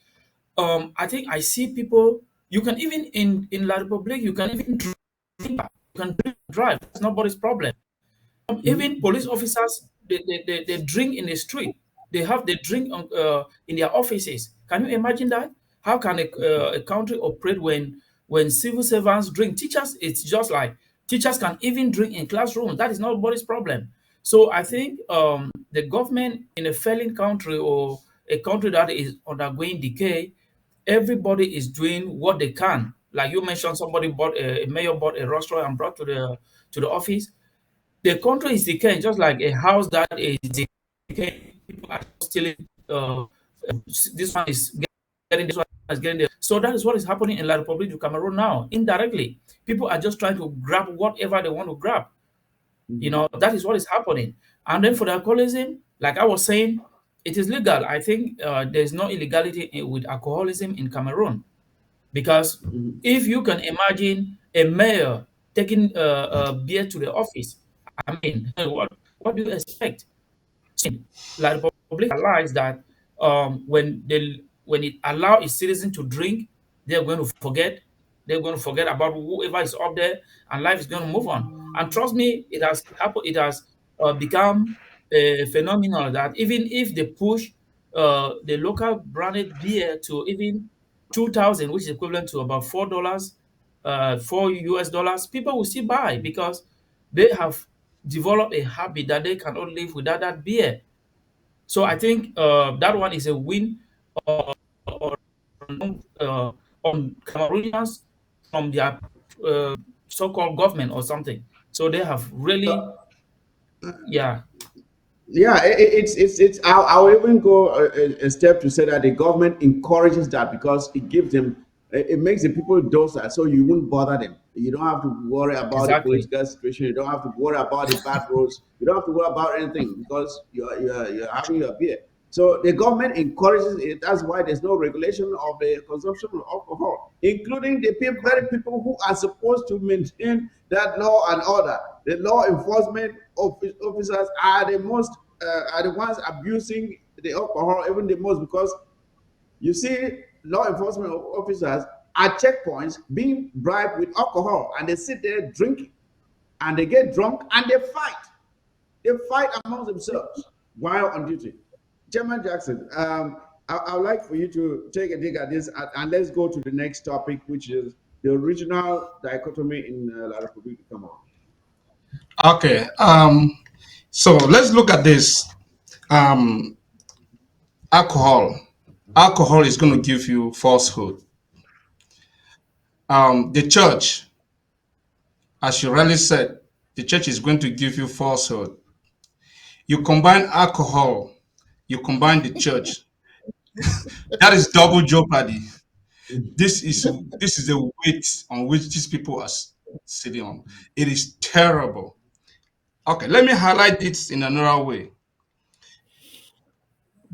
I think I see people. You can even in La Republic, you can even drink. You can drink, drive. It's nobody's problem. Even police officers, they drink in the street. They drink in their offices. Can you imagine that? How can a country operate when when civil servants drink. Teachers, it's just like teachers can even drink in classrooms. That is nobody's problem. So I think the government in a failing country or a country that is undergoing decay, everybody is doing what they can. Like you mentioned, somebody bought a mayor bought a restaurant and brought to the office. The country is decaying, just like a house that is decaying. People are stealing. This one is getting this one is getting this. So that is what is happening in La Republique du Cameroon now. Indirectly, people are just trying to grab whatever they want to grab. You know, that is what is happening. And then for the alcoholism, like I was saying, it is legal. I think there's no illegality with alcoholism in Cameroon, because if you can imagine a mayor taking beer to the office, I mean, what do you expect? La Republic realized that when it allow its citizens to drink, they're going to forget. They're going to forget about whoever is up there, and life is going to move on. And trust me, it has happened. It has become a phenomenon that even if they push the local branded beer to even 2,000, which is equivalent to about $4, $4 US, people will still buy because they have developed a habit that they cannot live without that beer. So I think that one is a win uh, on Cameroonians from their so-called government or something. So they have really, yeah, Yeah, it's. I'll even go a step to say that the government encourages that because it gives them, it makes the people docile, so you won't bother them. You don't have to worry about the exactly, political situation. You don't have to worry about the bad roads. You don't have to worry about anything because you're having your beer. So the government encourages it. That's why there's no regulation of the consumption of alcohol, including the very people who are supposed to maintain that law and order. The law enforcement officers are are the ones abusing the alcohol even the most because you see law enforcement officers at checkpoints being bribed with alcohol and they sit there drinking and they get drunk and they fight. They fight amongst themselves while on duty. Chairman Jackson, I would like for you to take a dig at this and let's go to the next topic, which is the regional dichotomy in La Republique du Cameroon. Okay. So let's look at this. Um, alcohol. Alcohol is going to give you falsehood. The church, as you rightly said, the church is going to give you falsehood. You combine alcohol, you combine the church. That is double jeopardy. This is the weight on which these people are sitting on. It is terrible. Okay, let me highlight it in another way.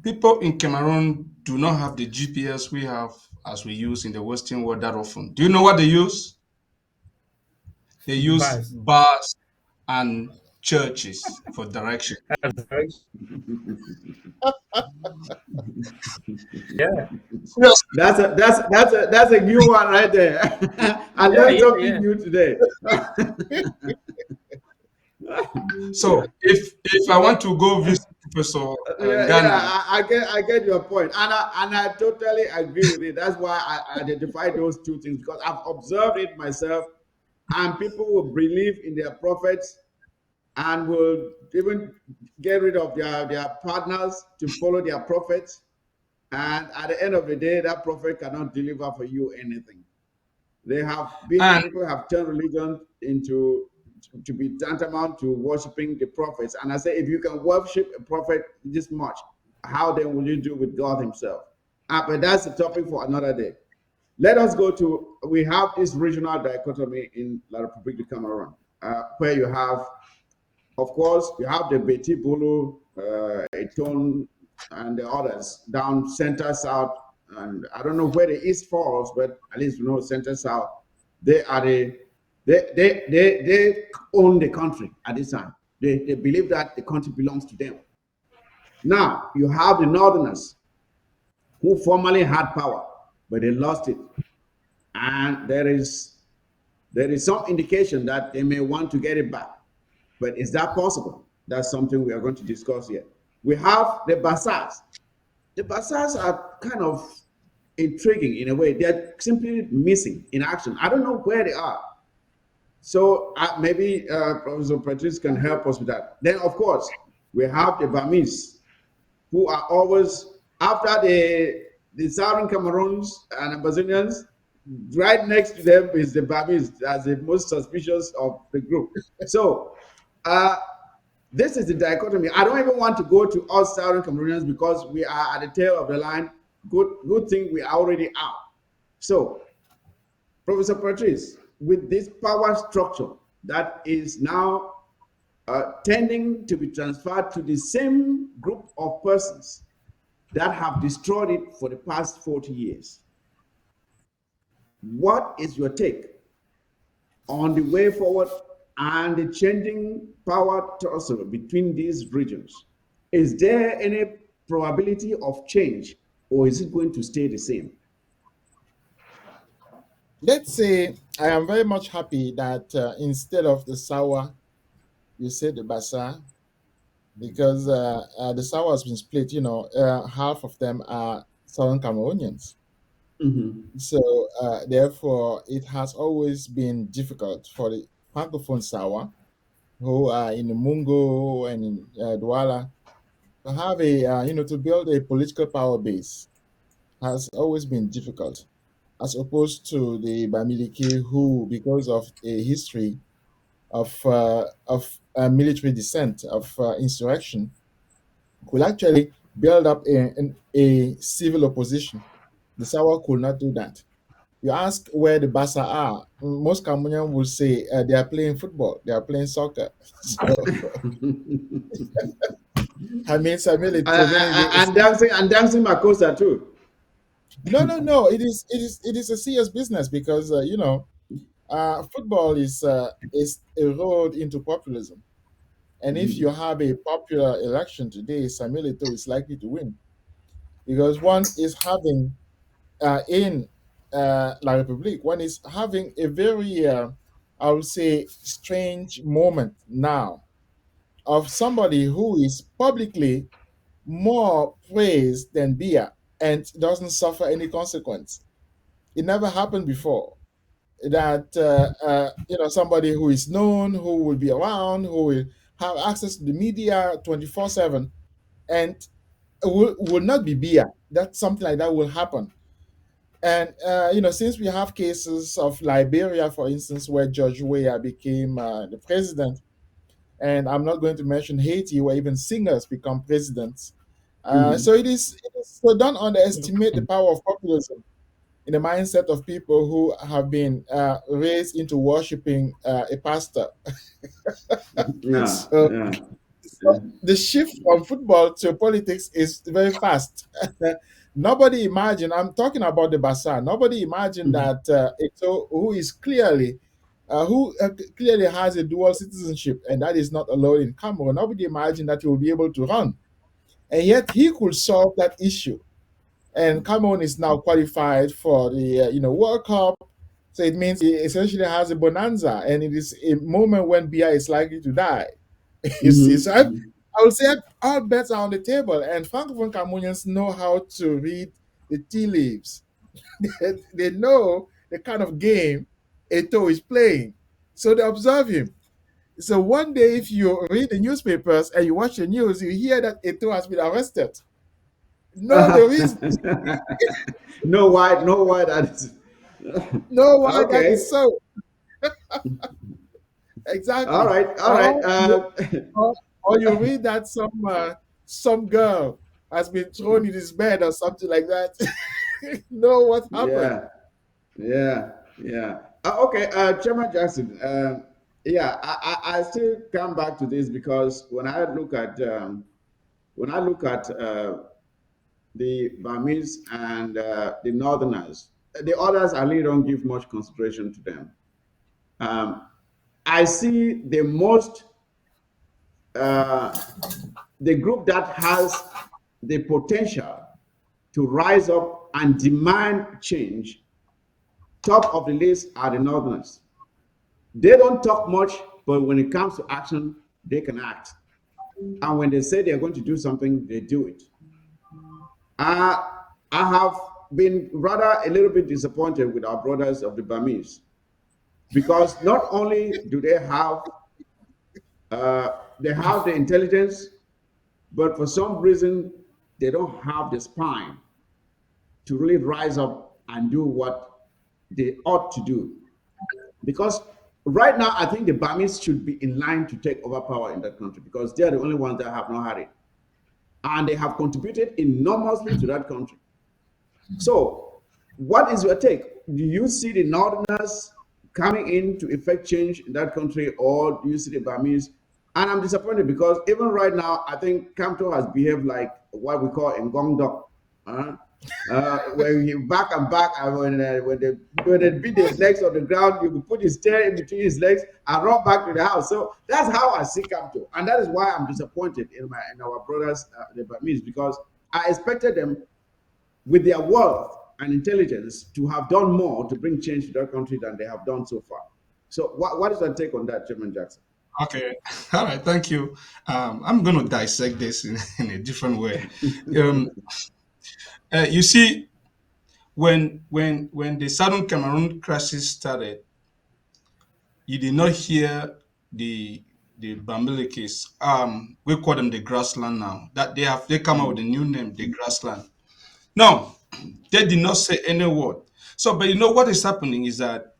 People in Cameroon do not have the GPS we have as we use in the Western world that often. Do you know what they use? They use bars. bars and churches for direction. That's very, yeah, Yes. That's a new one right there. I yeah, learned yeah, something yeah. new today. So if I want to go visit Professor Yeah, Ghana, I get your point, and I totally agree with it. That's why I identified those two things because I've observed it myself, and people will believe in their prophets and will even get rid of their partners to follow their prophets. And at the end of the day, that prophet cannot deliver for you anything. and People have turned religion into to be tantamount to worshiping the prophets. And I say, if you can worship a prophet this much, how then will you do with God Himself? But that's a topic for another day. Let us go to, we have this regional dichotomy in La Republique du Cameroon, where you have, of course, you have the Beti Bulu, Eton, and the others down center south, and I don't know where the east falls, but at least we know center south. They are they own the country at this time. They believe that the country belongs to them. Now you have the northerners who formerly had power, but they lost it, and there is some indication that they may want to get it back. But is that possible? That's something we are going to discuss here. We have the Basas. The Basas are kind of intriguing in a way. They're simply missing in action. I don't know where they are. So maybe Professor Patrice can help us with that. Then, of course, we have the Burmese, who are always after the Southern Cameroons and Amazonians. Right next to them is the Burmese as the most suspicious of the group. So this is the dichotomy. I don't even want to go to us Southern Cameroonians because we are at the tail of the line. Good thing we are already out. So, Professor Patrice, with this power structure that is now tending to be transferred to the same group of persons that have destroyed it for the past 40 years, what is your take on the way forward and the changing power tussle between these regions? Is there any probability of change, or is it going to stay the same? Let's say I am very much happy that instead of the Sawa, you say the Basa, because the Sawa has been split. Half of them are Southern Cameroonians. Mm-hmm. So, therefore, it has always been difficult for the Francophone Sawa, who are in the Mungo and in Douala, to have to build a political power base has always been difficult, as opposed to the Bamileke, who, because of a history of military dissent, of insurrection, could actually build up a civil opposition. The Sawa could not do that. You ask where the Basa are, most Cameroonians will say they are playing football, they are playing soccer. So, I mean, Samuel And dancing Makosa too. no. It is a serious business because football is a road into populism. And if you have a popular election today, Samuel Eto'o is likely to win because one is having in La République, one is having a very, I would say, strange moment now of somebody who is publicly more praised than Bia and doesn't suffer any consequence. It never happened before that somebody who is known, who will be around, who will have access to the media 24/7, and will not be Bia. That something like that will happen. And since we have cases of Liberia, for instance, where George Weah became the president, and I'm not going to mention Haiti, where even singers become presidents. So so don't underestimate the power of populism in the mindset of people who have been raised into worshiping a pastor. Yeah, so, yeah. so the shift from football to politics is very fast. Nobody imagined, I'm talking about the Basa, nobody imagined that Eto'o, who clearly has a dual citizenship, and that is not allowed in Cameroon, nobody imagined that he will be able to run. And yet he could solve that issue. And Cameroon is now qualified for the World Cup. So it means he essentially has a bonanza, and it is a moment when Bia is likely to die. You see, so I would say all bets are on the table, and Francophone Cameroonians know how to read the tea leaves. They know the kind of game Eto'o is playing, so they observe him. So one day, if you read the newspapers and you watch the news, you hear that Eto'o has been arrested. No, the reason. No, why that is. No, why that Okay. is so. Exactly. All right. Or you read that some girl has been thrown in his bed or something like that. No, what happened? Yeah. Okay, Chairman Jackson. Yeah, I still come back to this because when I look at the Burmese and the Northerners, the others I really don't give much consideration to them. I see the group that has the potential to rise up and demand change. Top of the list are the Northerners. They don't talk much, but when it comes to action, they can act. And when they say they're going to do something, they do it. I have been rather a little bit disappointed with our brothers of the Burmese, because not only do they have the intelligence, but for some reason they don't have the spine to really rise up and do what they ought to do. Because right now, I think the Burmese should be in line to take over power in that country, because they are the only ones that have not had it. And they have contributed enormously to that country. So, what is your take? Do you see the Northerners coming in to effect change in that country, or do you see the Burmese? And I'm disappointed because even right now, I think Kamto has behaved like what we call a gong dog. Where he back and back, and when they beat his legs on the ground, you could put his tail in between his legs and run back to the house. So that's how I see Kamto, and that is why I'm disappointed in our brothers, the Burmese, because I expected them, with their wealth and intelligence, to have done more to bring change to their country than they have done so far. So what is your take on that, Chairman Jackson? Okay, all right, thank you. I'm going to dissect this in a different way. You see, when the Southern Cameroon crisis started, you did not hear the Bambili case. We call them the grassland now. That they come out with a new name, the grassland. No, they did not say any word. So, but you know what is happening is that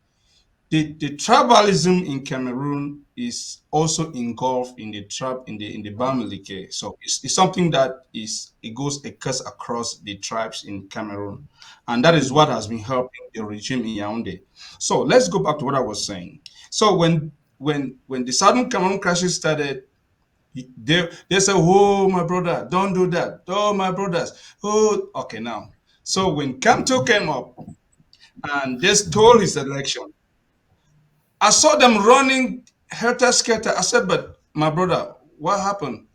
the tribalism in Cameroon is also engulfed in the Bamileke case. So it's something that it cuts across the tribes in Cameroon, and that is what has been helping the regime in Yaoundé. So let's go back to what I was saying. So when the Southern Cameroon crisis started, they said, "Oh, my brother, don't do that. Oh, my brothers. Oh, okay now." So when Kamto came up and they stole his election, I saw them running helter skelter. I said, "But my brother, what happened?"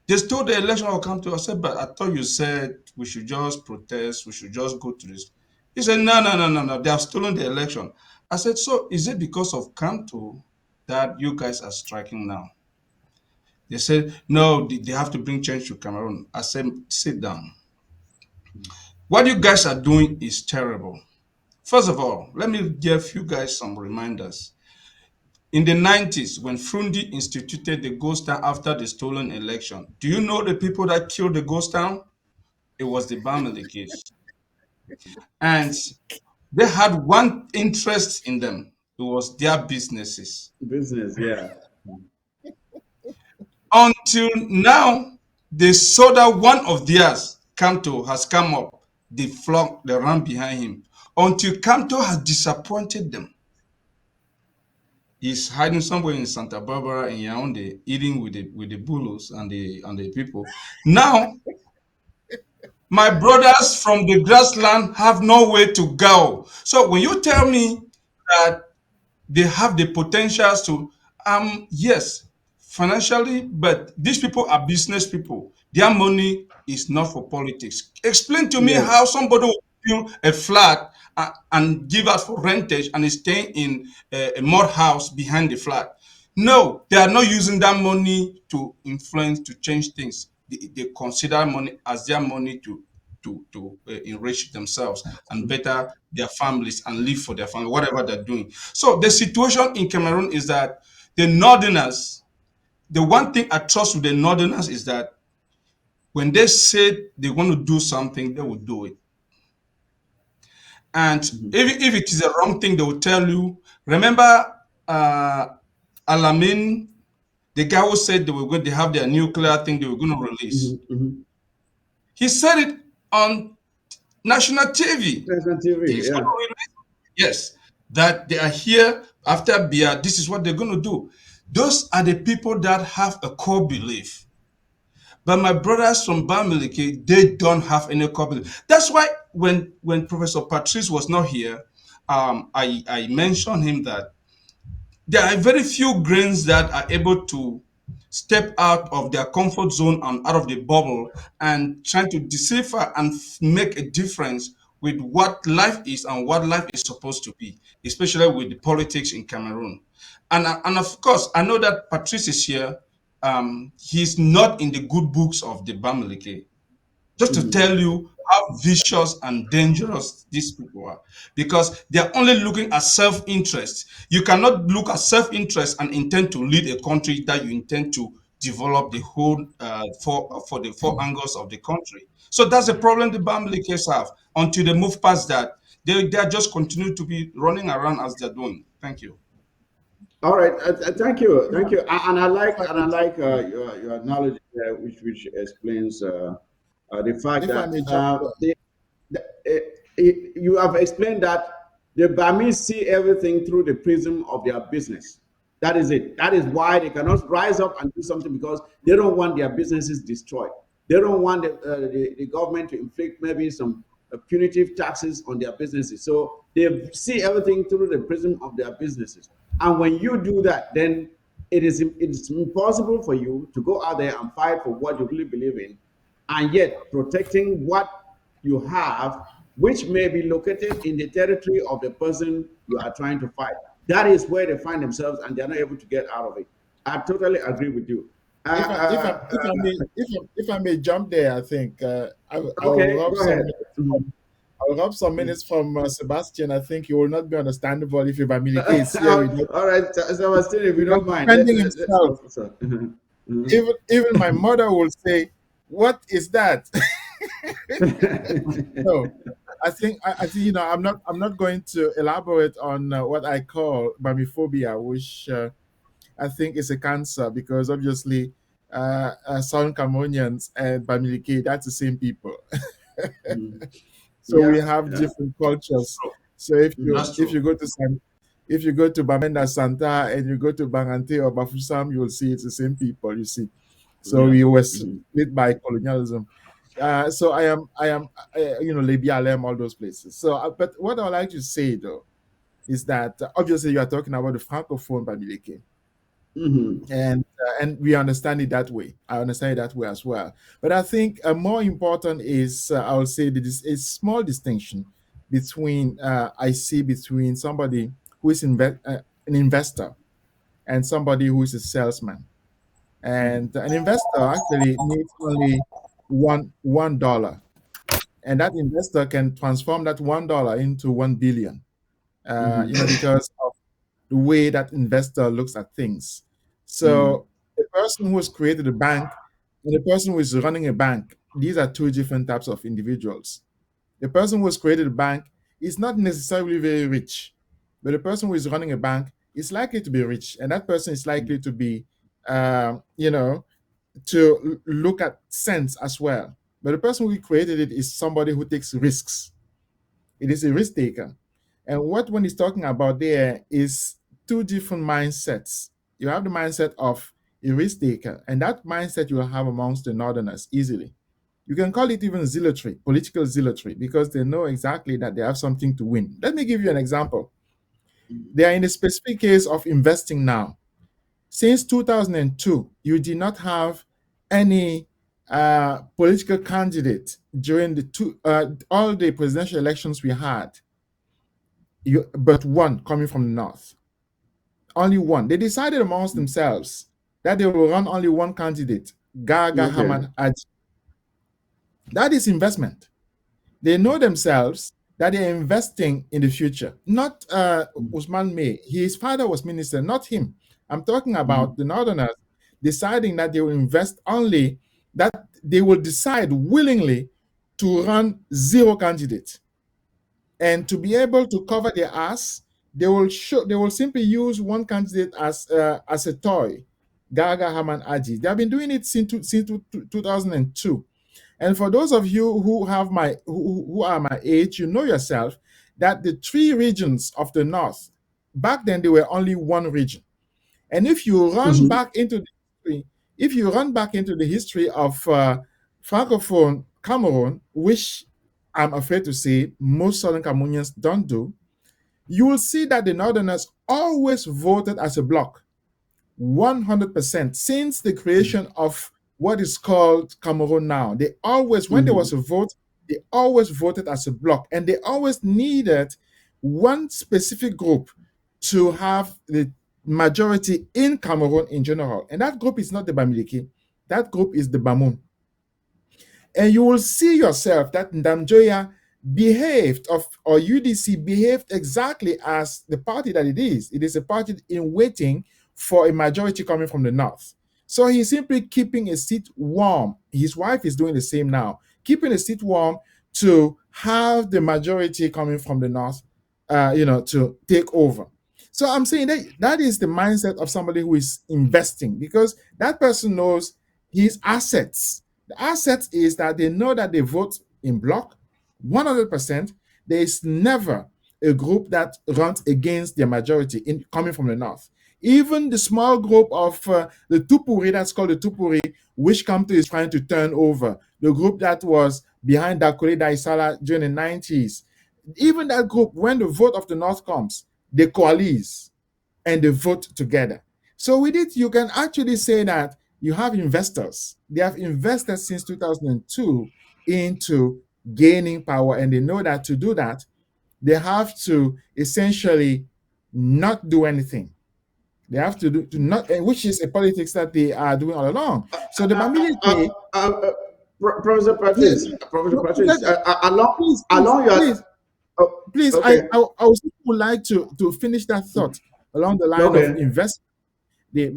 They stole the election will come to. I said, "But I thought you said we should just protest, we should just go to this." He said, "No, no, no, no, no. They have stolen the election." I said, "So is it because of Kanto that you guys are striking now?" They said, "No, they have to bring change to Cameroon." I said, "Sit down. What you guys are doing is terrible. First of all, let me give you guys some reminders. In the 90s, when Frundi instituted the ghost town after the stolen election, do you know the people that killed the ghost town? It was the Bamili case. And they had one interest in them. It was their businesses. Business, yeah. Until now, they saw that one of theirs, Kanto, has come up. They flocked, they ran behind him. Until Kanto has disappointed them. He's hiding somewhere in Santa Barbara in Yaoundé, eating with the bulos and the people. Now, my brothers from the grassland have nowhere to go. So when you tell me that they have the potentials to, yes, financially, but these people are business people. Their money is not for politics. Explain to me Yes. how somebody will build a flat and give us for rentage and is staying in a mud house behind the flat. No, they are not using that money to influence, to change things. They consider money as their money to enrich themselves and better their families and live for their family, whatever they're doing. So the situation in Cameroon is that the Northerners, the one thing I trust with the Northerners is that when they say they want to do something, they will do it. And if it is a wrong thing, they will tell you. Remember Alamin, the guy who said they were going to have their nuclear thing they were going to release. He said it on national TV. National TV, He's yeah. going to release. Yes, that they are here after Bia. This is what they're going to do. Those are the people that have a core belief. But my brothers from Bamileke, they don't have any core belief. That's why when Professor Patrice was not here, I mentioned him that there are very few grains that are able to step out of their comfort zone and out of the bubble and trying to decipher and make a difference with what life is and what life is supposed to be, especially with the politics in Cameroon. And of course, I know that Patrice is here. He's not in the good books of the Bamileke. Just to tell you how vicious and dangerous these people are, because they're only looking at self-interest. You cannot look at self-interest and intend to lead a country that you intend to develop the whole for the four angles of the country. So that's the problem the Bamilekes have. Until they move past that, they are just continue to be running around as they're doing. Thank you. All right, thank you, If I, and I if like I may, your knowledge there, which explains the fact if I that may jump the, you have explained that the Burmese see everything through the prism of their business. That is it. That is why they cannot rise up and do something, because they don't want their businesses destroyed. They don't want the government to inflict maybe some punitive taxes on their businesses. So they see everything through the prism of their businesses. And when you do that, then it is impossible for you to go out there and fight for what you really believe in, and yet protecting what you have, which may be located in the territory of the person you are trying to fight. That is where they find themselves, and they're not able to get out of it. I totally agree with you. if I may jump there, I think I will Okay, rub go ahead. I'll rub some minutes from Sebastian. I think you will not be understandable if Bamileke is here with us. All right, Sebastien, if you Because don't mind, defending let's himself, go for some. Mhm. even my mother will say, "What is that?" No, I think I'm not going to elaborate on what I call Bamiphobia, which I think is a cancer, because obviously Southern Cameroonians and Bamileke, that's the same people. Mhm. So Yeah, we have yeah, different cultures. True. So That's if true. you go to if you go to Bamenda Santa and you go to Bangante or Bafusam, you will see it's the same people. You see, so yeah. we were Mhm. split by colonialism. So I am, Lebialem, all those places. So, but what I would like to say though is that obviously you are talking about the francophone Bamileke, Mhm. and we understand it that way. I understand it that way as well. But I think more important is I would say that is a small distinction between I see between somebody who is an investor and somebody who is a salesman. And an investor actually needs only $1, and that investor can transform that $1 into 1 billion. Mhm. Because of the way that investor looks at things. Mhm. So the person who has created a bank and the person who is running a bank, these are two different types of individuals. The person who has created a bank is not necessarily very rich, but the person who is running a bank is likely to be rich, and that person is likely to be, to look at sense as well. But the person who created it is somebody who takes risks. It is a risk taker. And what one is talking about there is two different mindsets. You have the mindset of a risk taker, and that mindset you will have amongst the Northerners easily. You can call it even zealotry, political zealotry, because they know exactly that they have something to win. Let me give you an example. They are in the specific case of investing now. Since 2002, you did not have any political candidate during all the presidential elections we had, but one coming from the north. Only one. They decided amongst themselves that they will run only one candidate, Gaga Okay. Haman Aji. That is investment. They know themselves that they're investing in the future. Not Usman May. His father was minister, not him. I'm talking about Mhm. the Northerners deciding that they will invest only, that they will decide willingly to run zero candidates. And to be able to cover their ass, they will simply use one candidate as a toy, Gaga Haman Aji. They have been doing it since 2002. And for those of you who are my age, you know yourself that the three regions of the north, back then they were only one region. And if you run Mhm. back into the history, of Francophone Cameroon, which I'm afraid to say most Southern Cameroonians don't do, you will see that the Northerners always voted as a bloc, 100% since the creation of what is called Cameroon Now. They always, when there was Mhm. a vote, they always voted as a bloc, and they always needed one specific group to have the majority in Cameroon in general. And that group is not the Bamileke, that group is the Bamoun. And you will see yourself that Ndamjoya behaved or UDC behaved exactly as the party that it is. It is a party in waiting for a majority coming from the north. So he's simply keeping a seat warm. His wife is doing the same now, keeping a seat warm to have the majority coming from the north, to take over. So I'm saying that is the mindset of somebody who is investing, because that person knows his assets. The assets is that they know that they vote in block, 100%. There is never a group that runs against their majority coming from the north. Even the small group of the Tupuri, that's called the Tupuri, which Kamto is trying to turn over, the group that was behind Dakole Daisala during the 90s, even that group, when the vote of the north comes, they coalesce and they vote together. So with it, you can actually say that you have investors. They have invested since 2002 into gaining power, and they know that to do that, they have to essentially not do anything. They have to do not, which is a politics that they are doing all along. So the Bamileke, Professor Patrice, please, okay. I would like to finish that thought along the line of investment. The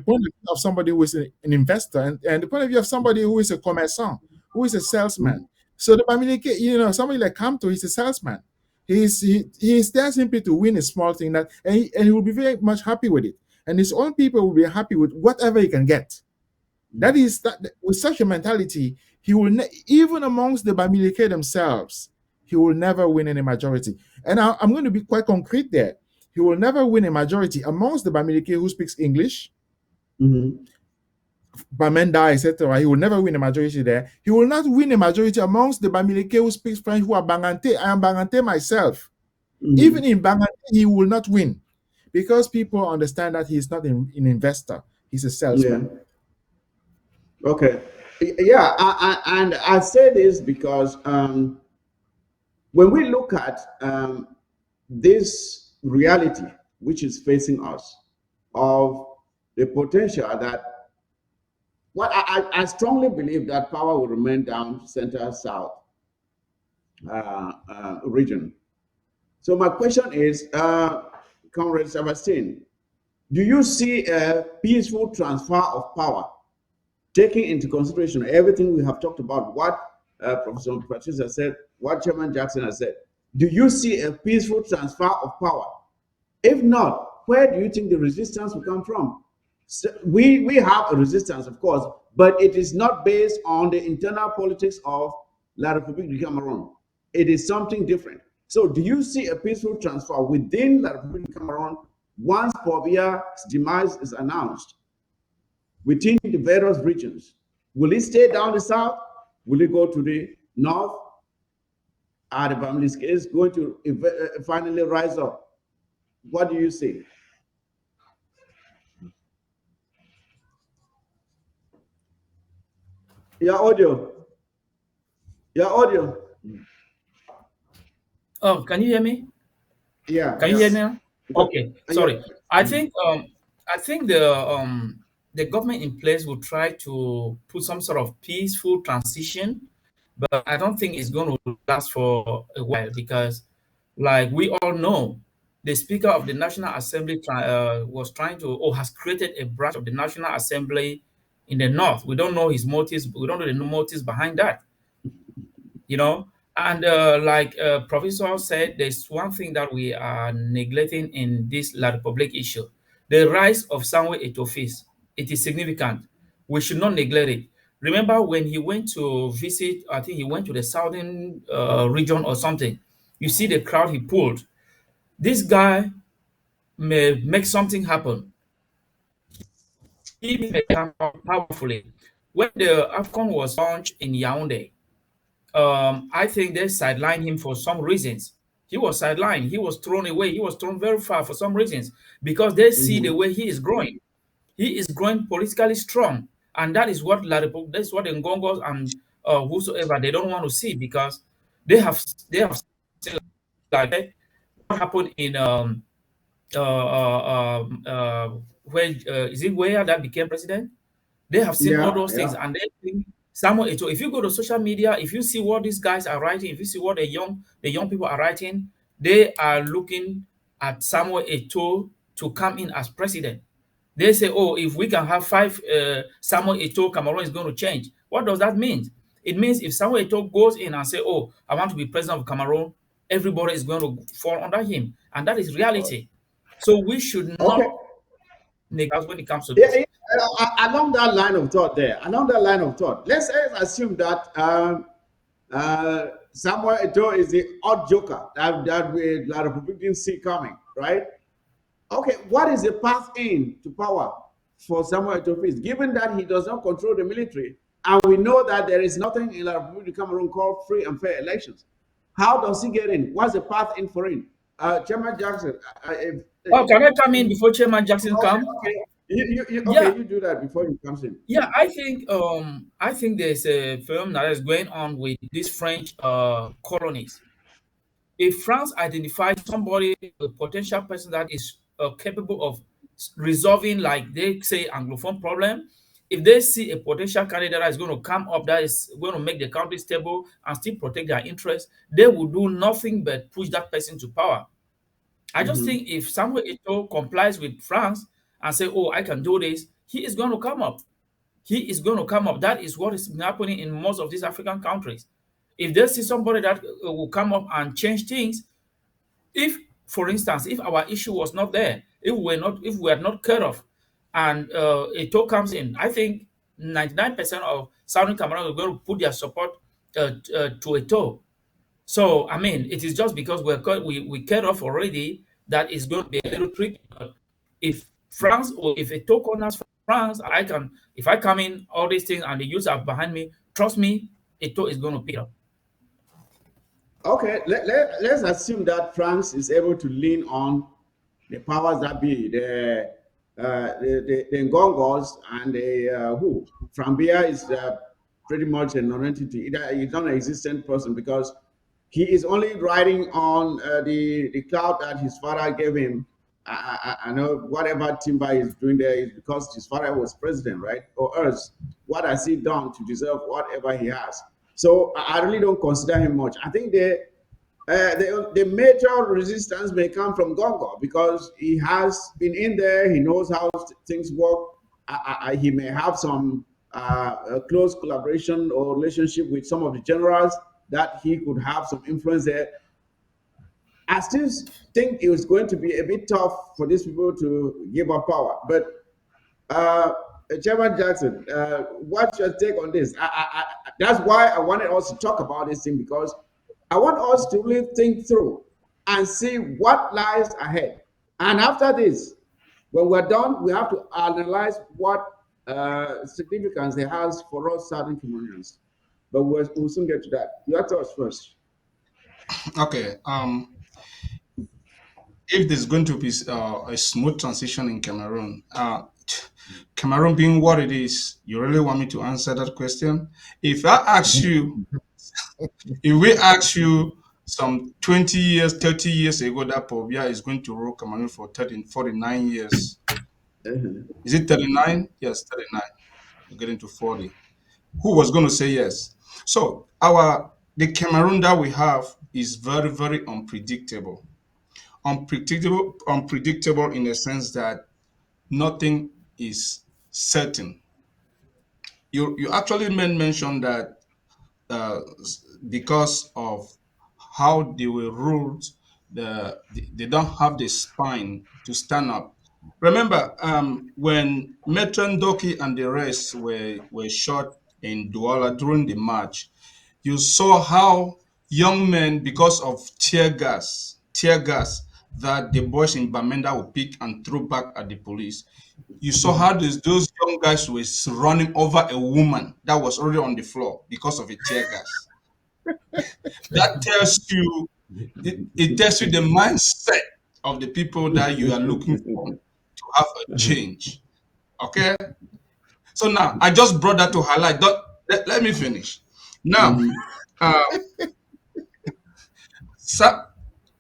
point of view of somebody who is an investor, and the point of view of somebody who is a commerçant, who is a salesman. So the Bamileke, somebody like Kamto, he's a salesman. He's there simply to win a small thing, and he will be very much happy with it. And his own people will be happy with whatever he can get. That is that with such a mentality, he will even amongst the Bamileke themselves, he will never win any majority. And I'm going to be quite concrete there. He will never win a majority amongst the Bamileke who speaks English, Bamenda, etc. He will never win a majority there. He will not win a majority amongst the Bamileke who speaks French, who are Bangante. I am Bangante myself. Even in Bangante, he will not win, because people understand that he's not an investor. He's a salesman. Yeah. Okay. Yeah, and I say this because when we look at this reality which is facing us, of the potential that, I strongly believe that power will remain down center south region. So my question is, Comrade Sebastien, do you see a peaceful transfer of power, taking into consideration everything we have talked about, what Professor Patrice has said, what Chairman Jackson has said? Do you see a peaceful transfer of power? If not, where do you think the resistance will come from? So we have a resistance, of course, but it is not based on the internal politics of La République du Cameroon. It is something different. So do you see a peaceful transfer within La République du Cameroon once Pobia's demise is announced, within the various regions? Will it stay down the south? Will it go to the north? Are the families going to finally rise up? What do you see? Your audio. Your audio. Oh, can you hear me? Yeah. Can you hear me now? Okay, sorry. Yeah. I think the government in place will try to put some sort of peaceful transition, but I don't think it's going to last for a while, because, like we all know, the Speaker of the National Assembly was trying to, or has created a branch of the National Assembly in the north. We don't know his motives. We don't know the motives behind that. And like Professor said, there's one thing that we are neglecting in this La Republic issue: the rise of Samuel Etofis. It is significant. We should not neglect it. Remember when he went to visit, I think he went to the southern region or something. You see the crowd he pulled. This guy may make something happen. He may come out powerfully. When the AFCON was launched in Yaoundé, I think they sidelined him for some reasons. He was sidelined. He was thrown away. He was thrown very far for some reasons, because they see the way he is growing. He is growing politically strong, and that is what that's what the Ngongos and whosoever they don't want to see, because they have seen, like what happened in where is it where that became president? They have seen all those things, and they think Samuel Eto'o, if you go to social media, if you see what these guys are writing, if you see what the young people are writing, they are looking at Samuel Eto'o to come in as president. They say, oh, if we can have five Samuel Eto'o, Cameroon is going to change. What does that mean? It means if Samuel Eto'o goes in and say, oh, I want to be president of Cameroon, everybody is going to fall under him. And that is reality. So we should Okay. not neglect when it comes to Yeah, this. along that line of thought let's assume that Samuel Eto'o is the odd joker that we the Republic didn't see coming, right? Okay, what is the path in to power for Samuel Eto'o, given that he does not control the military, and we know that there is nothing in the Republic of Cameroon called free and fair elections? How does he get in? What's the path in for him? Chairman Jackson. Can I come in before Chairman Jackson comes? Okay. You do that before he comes in. Yeah, I think there's a film that is going on with these French colonies. If France identifies somebody, a potential person that is capable of resolving, like they say, Anglophone problem, if they see a potential candidate that is going to come up that is going to make the country stable and still protect their interests, they will do nothing but push that person to power. I just think if Samuel Eto'o complies with France and say, oh, I can do this, he is going to come up. He is going to come up. That is what is happening in most of these African countries. If they see somebody that will come up and change things, if, for instance, if our issue was not there, if we are not cut off, and Eto'o comes in, I think 99% of Southern Cameroon are going to put their support to Eto'o. So, I mean, it is just because we cut off already that is going to be a little tricky. But if France or if Eto'o corners France, if I come in, all these things and the youths are behind me, trust me, Eto'o is going to pick up. Okay, let's assume that France is able to lean on the powers that be, the Ngongos and the who. Frambia is pretty much a non-entity. He's not an existent person because he is only riding on the cloud that his father gave him. I know whatever Timber is doing there is because his father was president, right? Or else, what has he done to deserve whatever he has? So I really don't consider him much. I think the major resistance may come from Gongo because he has been in there. He knows how things work. He may have some close collaboration or relationship with some of the generals that he could have some influence there. I still think it was going to be a bit tough for these people to give up power. But Chairman Jackson, what's your take on this? That's why I wanted us to talk about this thing, because I want us to really think through and see what lies ahead. And after this, when we're done, we have to analyze what significance it has for us Southern Cameroonians. But we'll soon get to that. Your thoughts first. Okay. If there's going to be a smooth transition in Cameroon, Cameroon being what it is, you really want me to answer that question? If we ask you some 20 years, 30 years ago that Pobia is going to rule Cameroon for 49 years. Is it 39? Yes, 39. We're getting to 40. Who was going to say yes? So the Cameroon that we have is very, very unpredictable. Unpredictable in the sense that nothing is certain. You actually mentioned that uh, because of how they were ruled, they don't have the spine to stand up. Remember, when Metron Doki and the rest were shot in Douala during the march, you saw how young men, because of tear gas that the boys in Bamenda would pick and throw back at the police. You saw how those young guys were running over a woman that was already on the floor because of a tear gas. That tells you, it tells you the mindset of the people that you are looking for to have a change. Okay? So now, I just brought that to highlight. Let me finish. Now, uh,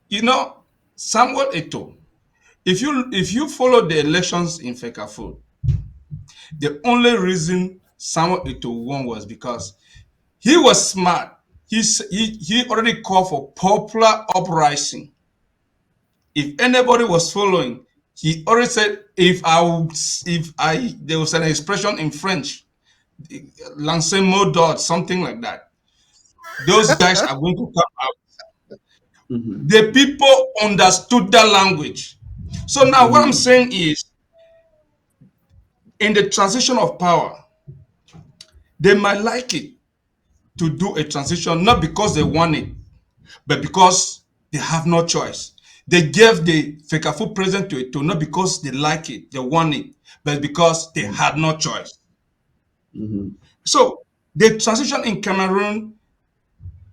you know, Samuel Eto'o, if you follow the elections in Fekafo, the only reason Samuel Eto'o won was because he was smart. He already called for popular uprising. If anybody was following, he already said, there was an expression in French, lancez-moi d'ordre, something like that. Those guys are going to come out. The people understood that language. So now what I'm saying is, in the transition of power, they might like it to do a transition, not because they want it, but because they have no choice. They gave the Fekafo president to it, not because they like it, they want it, but because they had no choice. So the transition in Cameroon,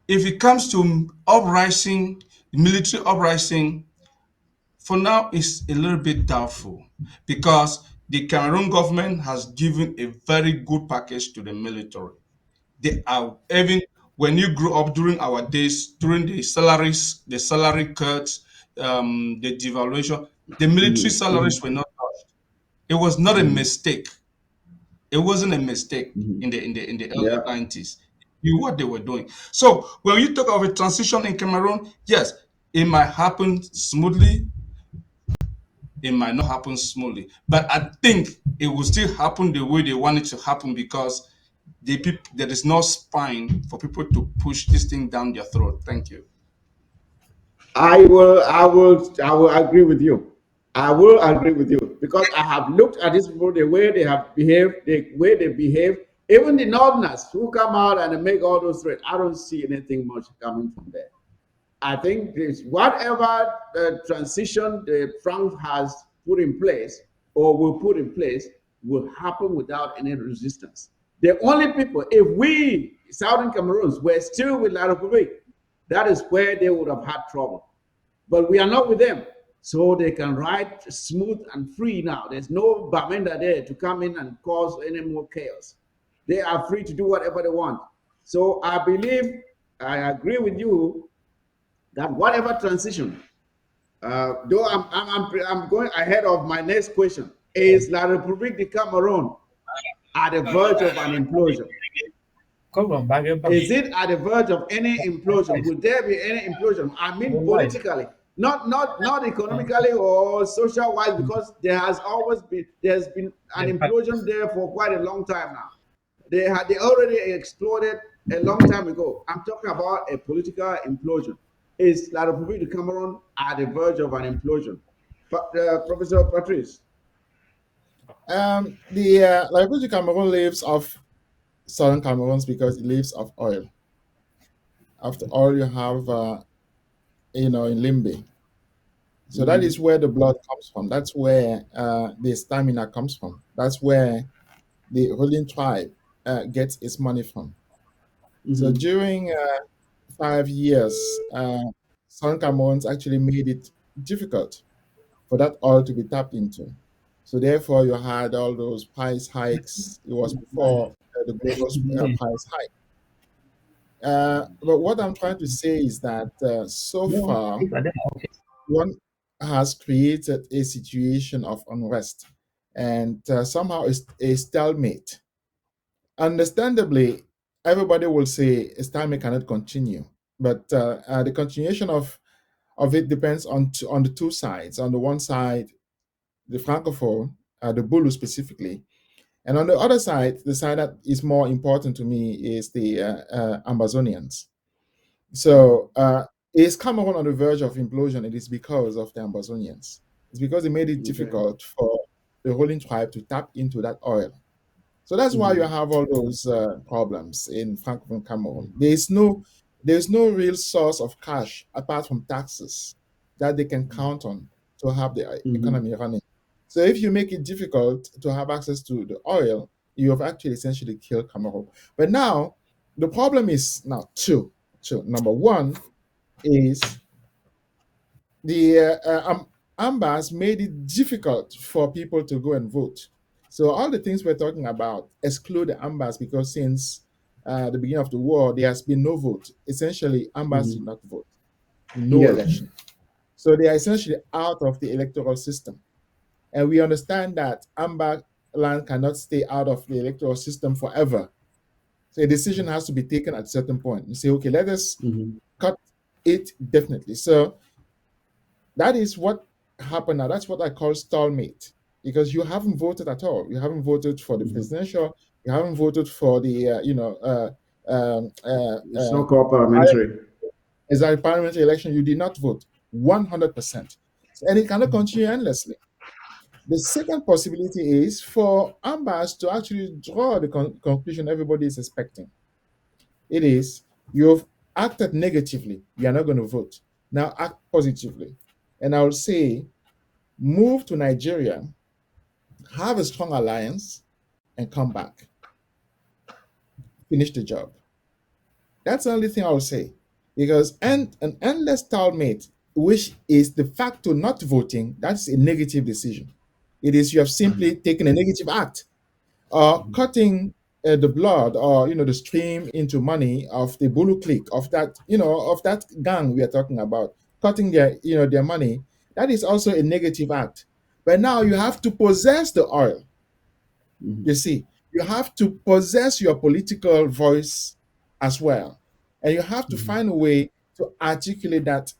if it comes to uprising, military uprising, for now is a little bit doubtful because the Cameroon government has given a very good package to the military. They are even when you grew up during our days, during the salaries, the salary cuts, the devaluation, the military salaries were not touched. It was not a mistake. It wasn't a mistake in the early 90s. You what they were doing. So when you talk of a transition in Cameroon, yes, it might happen smoothly. It might not happen smoothly, but I think it will still happen the way they want it to happen because there is no spine for people to push this thing down their throat. Thank you. I will agree with you. I will agree with you because I have looked at these people, the way they have behaved, the way they behave. Even the Northerners who come out and make all those threats, I don't see anything much coming from there. I think this whatever transition the Frank has put in place or will put in place will happen without any resistance. The only people, if we Southern Cameroons were still with La Republique, that is where they would have had trouble. But we are not with them. So they can ride smooth and free now. There's no Bamenda there to come in and cause any more chaos. They are free to do whatever they want. So I believe, I agree with you that whatever transition, though I'm going ahead of my next question, is La République de Cameroon at the verge of an implosion? Is it at the verge of any implosion? Will there be any implosion? I mean, politically, not economically or social wise, because there's been an implosion there for quite a long time now. They already exploded a long time ago. I'm talking about a political implosion. Is La République de Cameroon at the verge of an implosion? Professor Patrice. The La République du Cameroon lives off southern Cameroons because it lives off oil. After all, you have, in Limbe. So that is where the blood comes from. That's where the stamina comes from. That's where the ruling tribe gets its money from. So during 5 years, Southern Cameroons actually made it difficult for that oil to be tapped into. So therefore, you had all those price hikes. It was before the global price hike. But what I'm trying to say is that so far, one has created a situation of unrest and somehow a stalemate. Understandably, everybody will say a stalemate cannot continue, but the continuation of it depends on the two sides. On the one side, the Francophone, the Bulu specifically, and on the other side, the side that is more important to me is the Amazonians. So is Cameroon on the verge of implosion? It is because of the Amazonians. It's because they made it difficult for the ruling tribe to tap into that oil. So that's why you have all those problems in Francophone Cameroon. There's no real source of cash apart from taxes that they can count on to have the economy running. So if you make it difficult to have access to the oil, you have actually essentially killed Cameroon. But now the problem is now two. Number one is the ambas made it difficult for people to go and vote. So all the things we're talking about exclude the ambas because since the beginning of the war, there has been no vote. Essentially, ambas did not vote in no election. So they are essentially out of the electoral system. And we understand that AMBA land cannot stay out of the electoral system forever. So a decision has to be taken at a certain point. You say, okay, let us cut it definitely. So that is what happened now. That's what I call stalemate, because you haven't voted at all. You haven't voted for the presidential. You haven't voted for the so-called parliamentary. as a parliamentary election. You did not vote 100%, and it cannot continue endlessly. The second possibility is for Ambas to actually draw the conclusion everybody is expecting. It is, you've acted negatively, you are not going to vote. Now act positively. And I would say, move to Nigeria, have a strong alliance, and come back. Finish the job. That's the only thing I would say. Because an endless stalemate, which is de facto not voting, that's a negative decision. It is, you have simply taken a negative act. Cutting the blood, or the stream into money of the Bulu clique, of that of that gang we are talking about, cutting their money, that is also a negative act. But now you have to possess the oil. You see, you have to possess your political voice as well, and you have to find a way to articulate that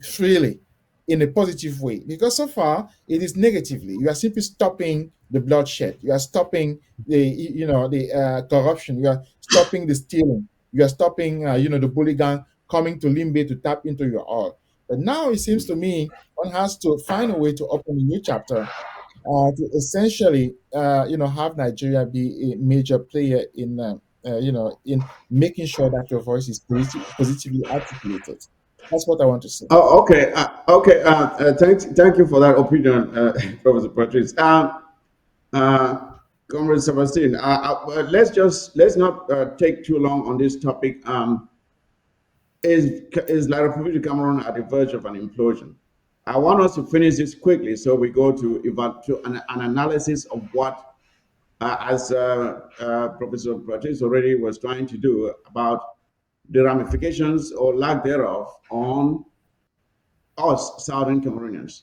freely in a positive way, because so far it is negatively. You are simply stopping the bloodshed, you are stopping the corruption, you are stopping the stealing, you are stopping the bully gang coming to Limbe to tap into your oil. But now it seems to me one has to find a way to open a new chapter, to essentially have Nigeria be a major player in in making sure that your voice is positively articulated. That's what I want to say. Oh, okay. Okay. Thank you for that opinion, Professor Patrice. Comrade Sebastien, let's not take too long on this topic. Is La République du Cameroon at the verge of an implosion? I want us to finish this quickly, so we go to an analysis of what, as Professor Patrice already was trying to do, about the ramifications or lack thereof on us Southern Cameroonians.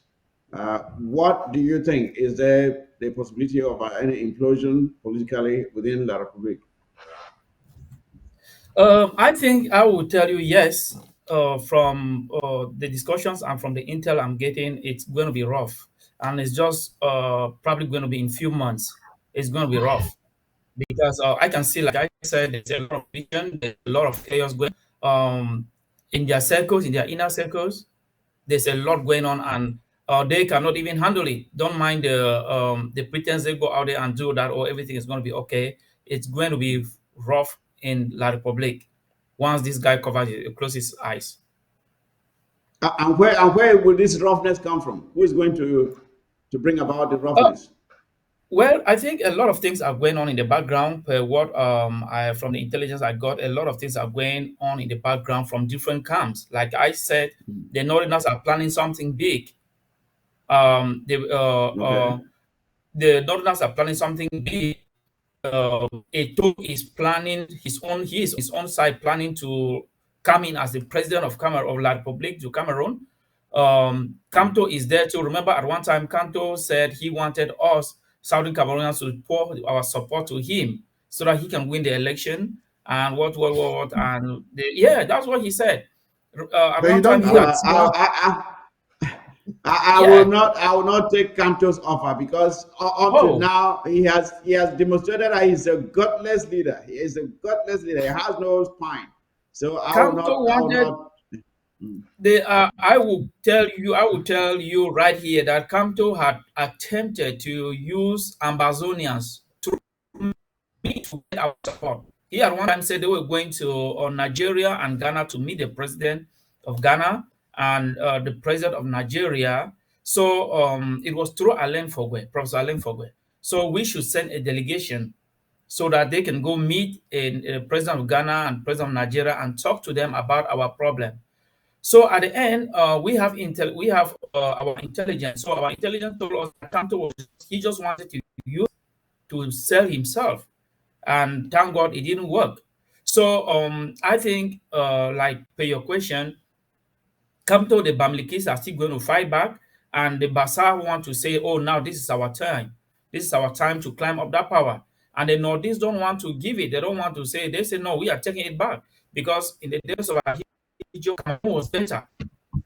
What do you think? Is there the possibility of any implosion politically within La République? I think I will tell you yes. From the discussions and from the intel I'm getting, it's going to be rough, and it's just probably going to be in few months. It's going to be rough because I can see, like I said, there's a lot of vision, there's a lot of chaos going in their circles, in their inner circles. There's a lot going on, and they cannot even handle it. Don't mind the pretense they go out there and do that, or everything is going to be okay. It's going to be rough in La Republique once this guy closes his eyes. And where will this roughness come from? Who is going to bring about the roughness? Well, I think a lot of things are going on in the background. What I from the intelligence I got, a lot of things are going on in the background from different camps. Like I said, the Northerners are planning something big. Okay. The Northerners are planning something big. Eto is planning his own side, planning to come in as the president of Cameroon, of La Republique du Cameroon. Kanto is there too. Remember, at one time, Kanto said he wanted us Southern Cameroonians to pour our support to him so that he can win the election. And what, and yeah, that's what he said. At But you one don't time, he vote. had small, I yeah. will not take Canto's offer, because up to Oh, now he has demonstrated that he's a gutless leader. He is a gutless leader. He has no spine. So Kanto I will wanted not. I will tell you right here that Kamto had attempted to use Ambazonians to meet to get our support. He at one time said they were going to Nigeria and Ghana to meet the president of Ghana and the president of Nigeria. So it was through Professor Alain Fogwe. So we should send a delegation so that they can go meet a president of Ghana and president of Nigeria and talk to them about our problem. So at the end, we have our intelligence. So our intelligence told us that Kanto he just wanted to use to sell himself, and thank God it didn't work. So I think, like per your question, Kamto, the Bamlikis are still going to fight back, and the Basa want to say, "Oh, now this is our time." This is our time to climb up that power. And the Nordists don't want to give it. They don't want to say, they say, no, we are taking it back. Because in the days of Ahidjo, Cameroon was better.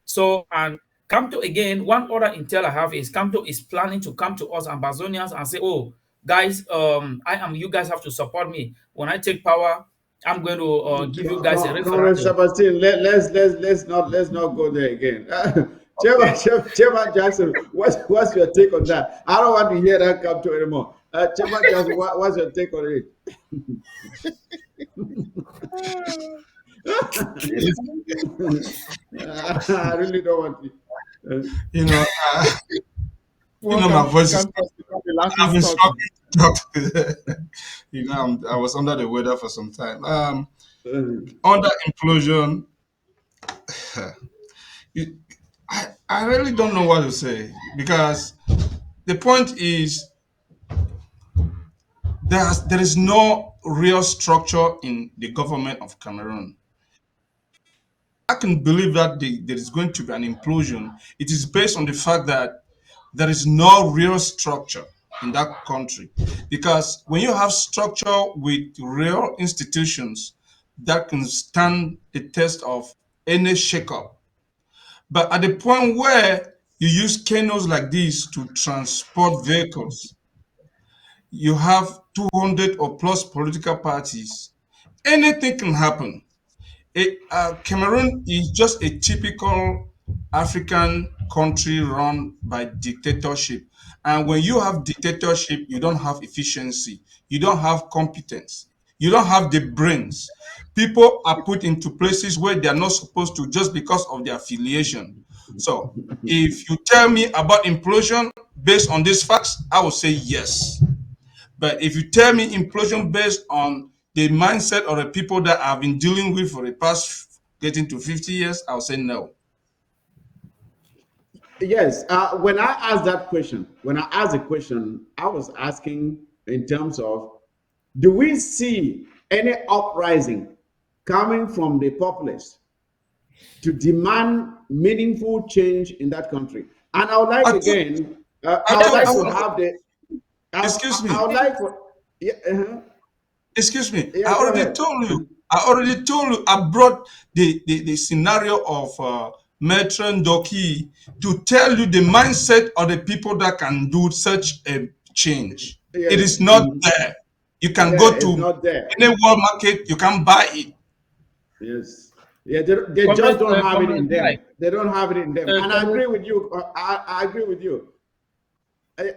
So, and Camto again, one other intel I have is Camto is planning to come to us Ambazonians and say, oh, guys, you guys have to support me. When I take power, I'm going to give you guys a Comrade referendum. Sebastien, let's not go there again. Chairman Jackson, what's your take on that? I don't want to hear that come to anymore. Chairman Jackson, what's your take on it? I really don't want to. My voice is. I've been struggling to talk. I was under the weather for some time. Under implosion, I really don't know what to say, because the point is there is no real structure in the government of Cameroon. I can believe that there is going to be an implosion. It is based on the fact that there is no real structure in that country. Because when you have structure with real institutions that can stand the test of any shakeup, but at the point where you use canoes like this to transport vehicles, you have 200 or plus political parties, anything can happen. Cameroon is just a typical African country run by dictatorship. And when you have dictatorship, you don't have efficiency, you don't have competence, you don't have the brains. People are put into places where they are not supposed to just because of their affiliation. So if you tell me about implosion based on these facts, I will say yes. But if you tell me implosion based on the mindset of the people that I've been dealing with for the past getting to 50 years, I'll say no. Yes, when I asked that question, I was asking in terms of, do we see any uprising coming from the populace to demand meaningful change in that country? And I would like I would like to have the. Excuse me. I would like for. Yeah, Excuse me. Yeah, I already told you. I brought the scenario of Matron Doki to tell you the mindset of the people that can do such a change. Yes. It is not there. You can go to any world market, you can buy it. Yes. Yeah, they just don't have it in them. They don't have it in them. And I agree with you. I agree with you.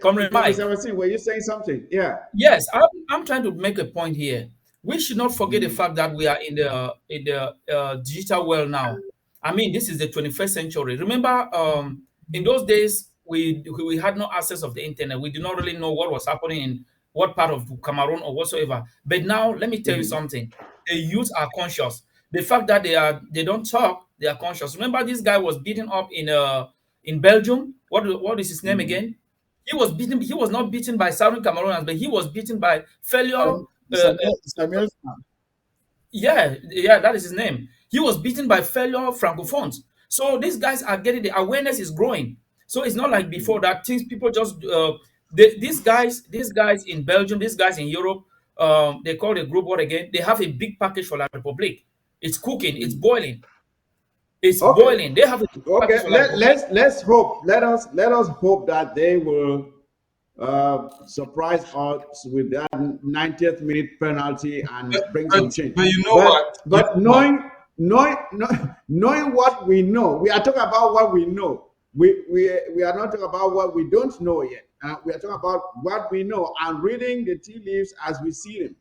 Comrade Mike, were you saying something? Yeah. Yes, I'm trying to make a point here. We should not forget the fact that we are in the digital world now. I mean, this is the 21st century. Remember, in those days, we had no access of the internet. We did not really know what was happening in what part of Cameroon or whatsoever. But now, let me tell you something. The youth are conscious. The fact that they don't talk, they are conscious. Remember, this guy was beaten up in Belgium. What is his name again? He was beaten. He was not beaten by Southern Cameroonians, but he was beaten by failure. Samuel. Yeah, that is his name. He was beaten by failure francophones. So these guys are getting, the awareness is growing. So it's not like before that things people just these guys in Belgium, these guys in Europe, they call the group what again? They have a big package for La Republique. It's cooking, it's boiling. It's boiling. They have a big package for La Republique. Let's hope. Let us hope that they will surprise us with that 90th minute penalty and bring some change. But you know what? But knowing what we know, we are talking about what we know. We are not talking about what we don't know yet. We are talking about what we know and reading the tea leaves as we see them.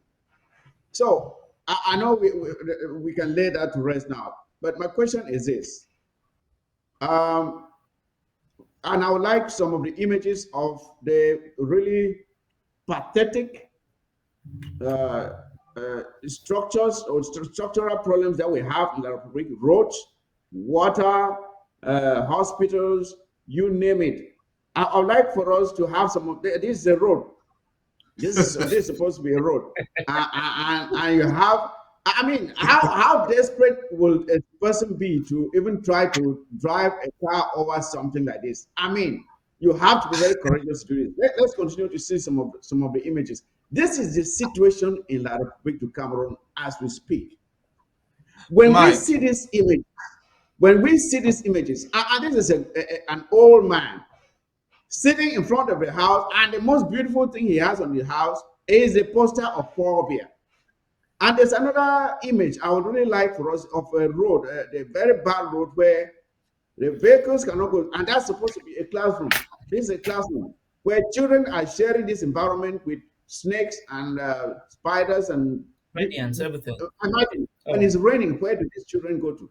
So I know we can lay that to rest now. But my question is this. And I would like some of the images of the really pathetic structures or structural problems that we have in the Republic: roads, water, hospitals, you name it. I would like for us to have some of this is a road. This is supposed to be a road, and you have. I mean, how desperate will a person be to even try to drive a car over something like this? I mean, You have to be very courageous to do it. Let's continue to see some of the images. This is the situation in La Republic du Cameroon as we speak. When we Mike, see this image, when we see these images, and this is an old man sitting in front of the house, and the most beautiful thing he has on the house is a poster of Paul Biya. And there's another image I would really like for us of a road, the very bad road where the vehicles cannot go, and that's supposed to be a classroom. This is a classroom where children are sharing this environment with snakes and spiders and Radiance, everything. Imagine when it's raining, where do these children go to?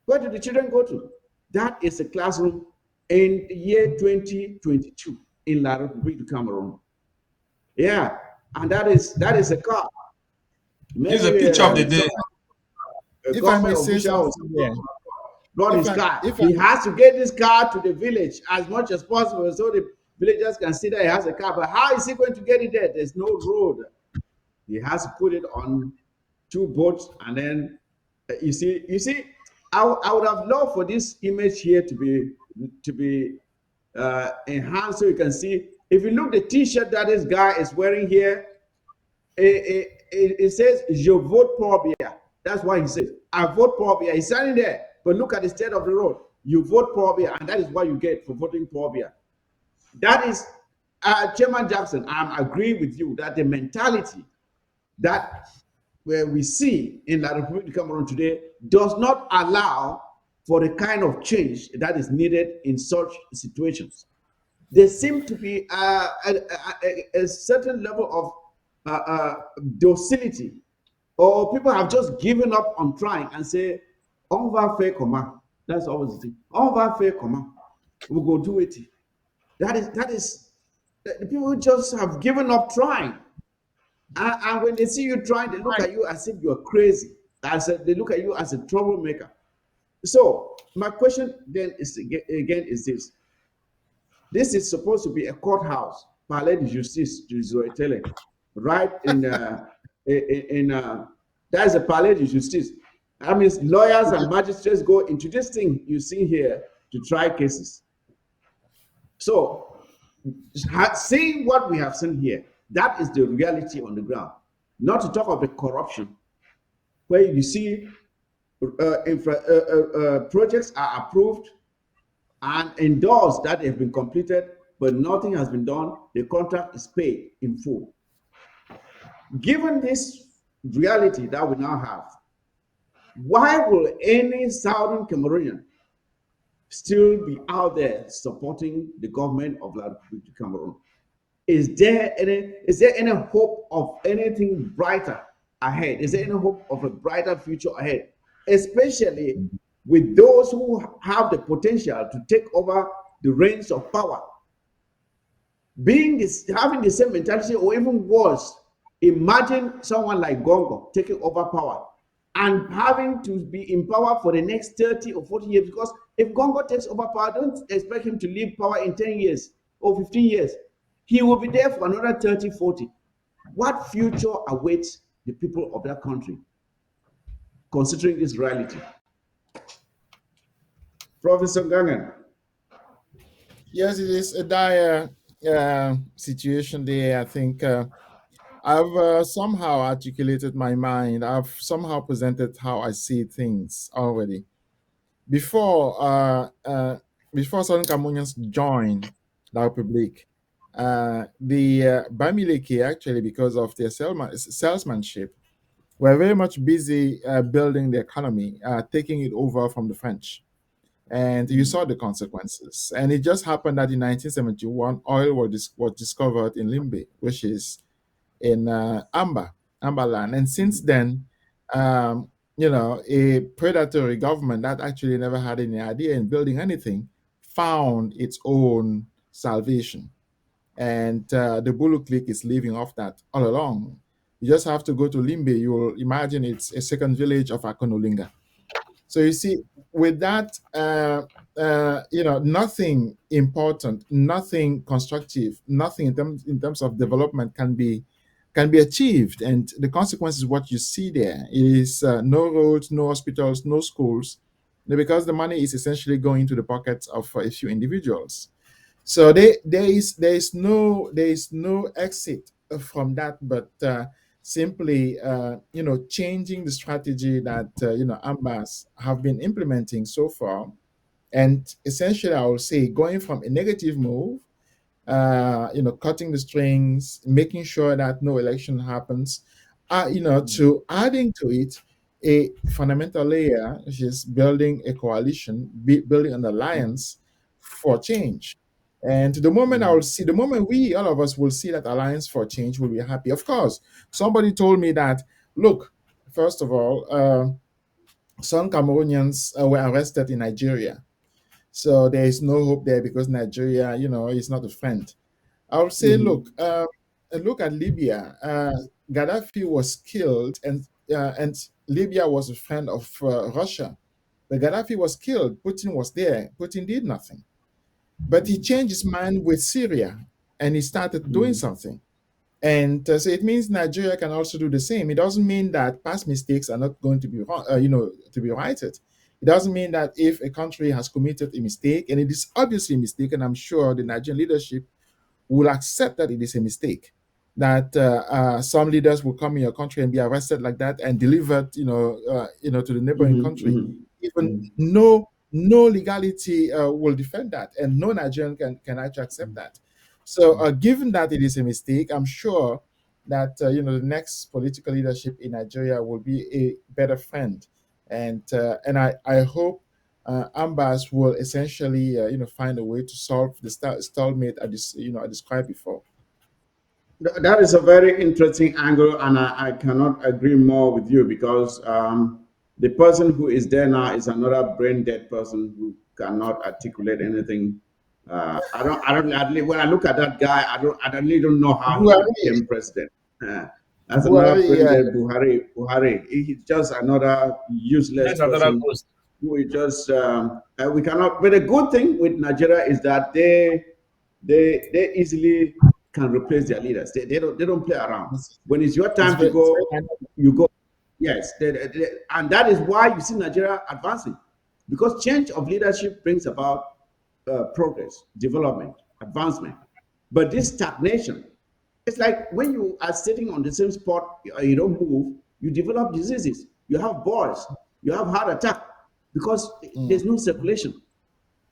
Where do the children go to? That is a classroom in the year 2022 in La Republique du Cameroon. Yeah, and that is a car. here's a picture of the day. A If I may government say official something here, brought his car. He has to get this car to the village as much as possible so the villagers can see that he has a car. But how is he going to get it there? There's no road. He has to put it on 2 boats, and then you see. I would have loved for this image here to be enhanced so you can see. If you look the T-shirt that this guy is wearing here, it says "Je vote pour Biya." That's why he says, "I vote pour Biya." He's standing there, but look at the state of the road. You vote pour Biya, and that is what you get for voting pour Biya. That is, Chairman Jackson. I agree with you that the mentality that where we see in La Republique du Cameroun today does not allow for the kind of change that is needed in such situations. There seems to be a certain level of docility, or people have just given up on trying and say, "On va faire comment?" That's always the thing. "On va faire comment?" We'll go do it. That is the people just have given up trying. And when they see you trying, they look at you as if you're crazy. They look at you as a troublemaker. So my question then is again is this: this is supposed to be a courthouse, Palais de Justice, right? That's a Palais de Justice. That means lawyers and magistrates go into this thing you see here to try cases. So, seeing what we have seen here, that is the reality on the ground. Not to talk of the corruption, where you see projects are approved and endorsed that have been completed, but nothing has been done. The contract is paid in full. Given this reality that we now have, why will any Southern Cameroonian still be out there supporting the government of La Republique du Cameroon? Is there any hope of anything brighter ahead? Is there any hope of a brighter future ahead? Especially with those who have the potential to take over the reins of power. Having the same mentality, or even worse, imagine someone like Gongo taking over power and having to be in power for the next 30 or 40 years. Because if Gongo takes over power, don't expect him to leave power in 10 years or 15 years. He will be there for another 30, 40. What future awaits the people of that country, considering this reality? Professor Nganang. Yes, it is a dire situation there. I think I've somehow articulated my mind. I've somehow presented how I see things already. Before Southern Cameroonians joined La Republique, the Bamileke, actually, because of their salesmanship, were very much busy building the economy, taking it over from the French. And you saw the consequences. And it just happened that in 1971, oil was discovered in Limbe, which is in Amberland. And since then, a predatory government that actually never had any idea in building anything found its own salvation. And the Bulu clique is living off that all along. You just have to go to Limbe. You will imagine it's a second village of Akonolinga. So you see, with that, nothing important, nothing constructive, nothing in terms of development can be achieved. And the consequence is what you see there. It is no roads, no hospitals, no schools, because the money is essentially going to the pockets of a few individuals. So there is no exit from that, but simply changing the strategy that Ambas have been implementing so far, and essentially I will say going from a negative move, cutting the strings, making sure that no election happens, to adding to it a fundamental layer, which is building a coalition, building an alliance for change. And the moment we, all of us, will see that alliance for change, will be happy. Of course, somebody told me that, look, first of all, some Cameroonians were arrested in Nigeria. So there is no hope there because Nigeria, is not a friend. I would say, look at Libya. Gaddafi was killed, and Libya was a friend of Russia. But Gaddafi was killed. Putin was there. Putin did nothing. But he changed his mind with Syria, and he started doing something. And so it means Nigeria can also do the same. It doesn't mean that past mistakes are not going to be, to be righted. It doesn't mean that if a country has committed a mistake, and it is obviously a mistake, and I'm sure the Nigerian leadership will accept that it is a mistake, that some leaders will come in your country and be arrested like that and delivered, to the neighboring country. Even no legality will defend that, and no Nigerian can actually accept that. So, given that it is a mistake, I'm sure that the next political leadership in Nigeria will be a better friend, and I hope Ambas will essentially find a way to solve the stalemate I described before. That is a very interesting angle, and I cannot agree more with you because the person who is there now is another brain dead person who cannot articulate anything. When I look at that guy, I really don't know how he Buhari, became president. Uh, that's another Buhari, brain dead Buhari. He's just another useless That's another person ghost. who is just, we cannot. But the good thing with Nigeria is that they easily can replace their leaders. They don't play around. When it's your time to it's go, very you go. Yes, and that is why you see Nigeria advancing, because change of leadership brings about progress, development, advancement. But this stagnation, it's like when you are sitting on the same spot, you don't move, you develop diseases. You have boils, you have heart attack because there's no circulation.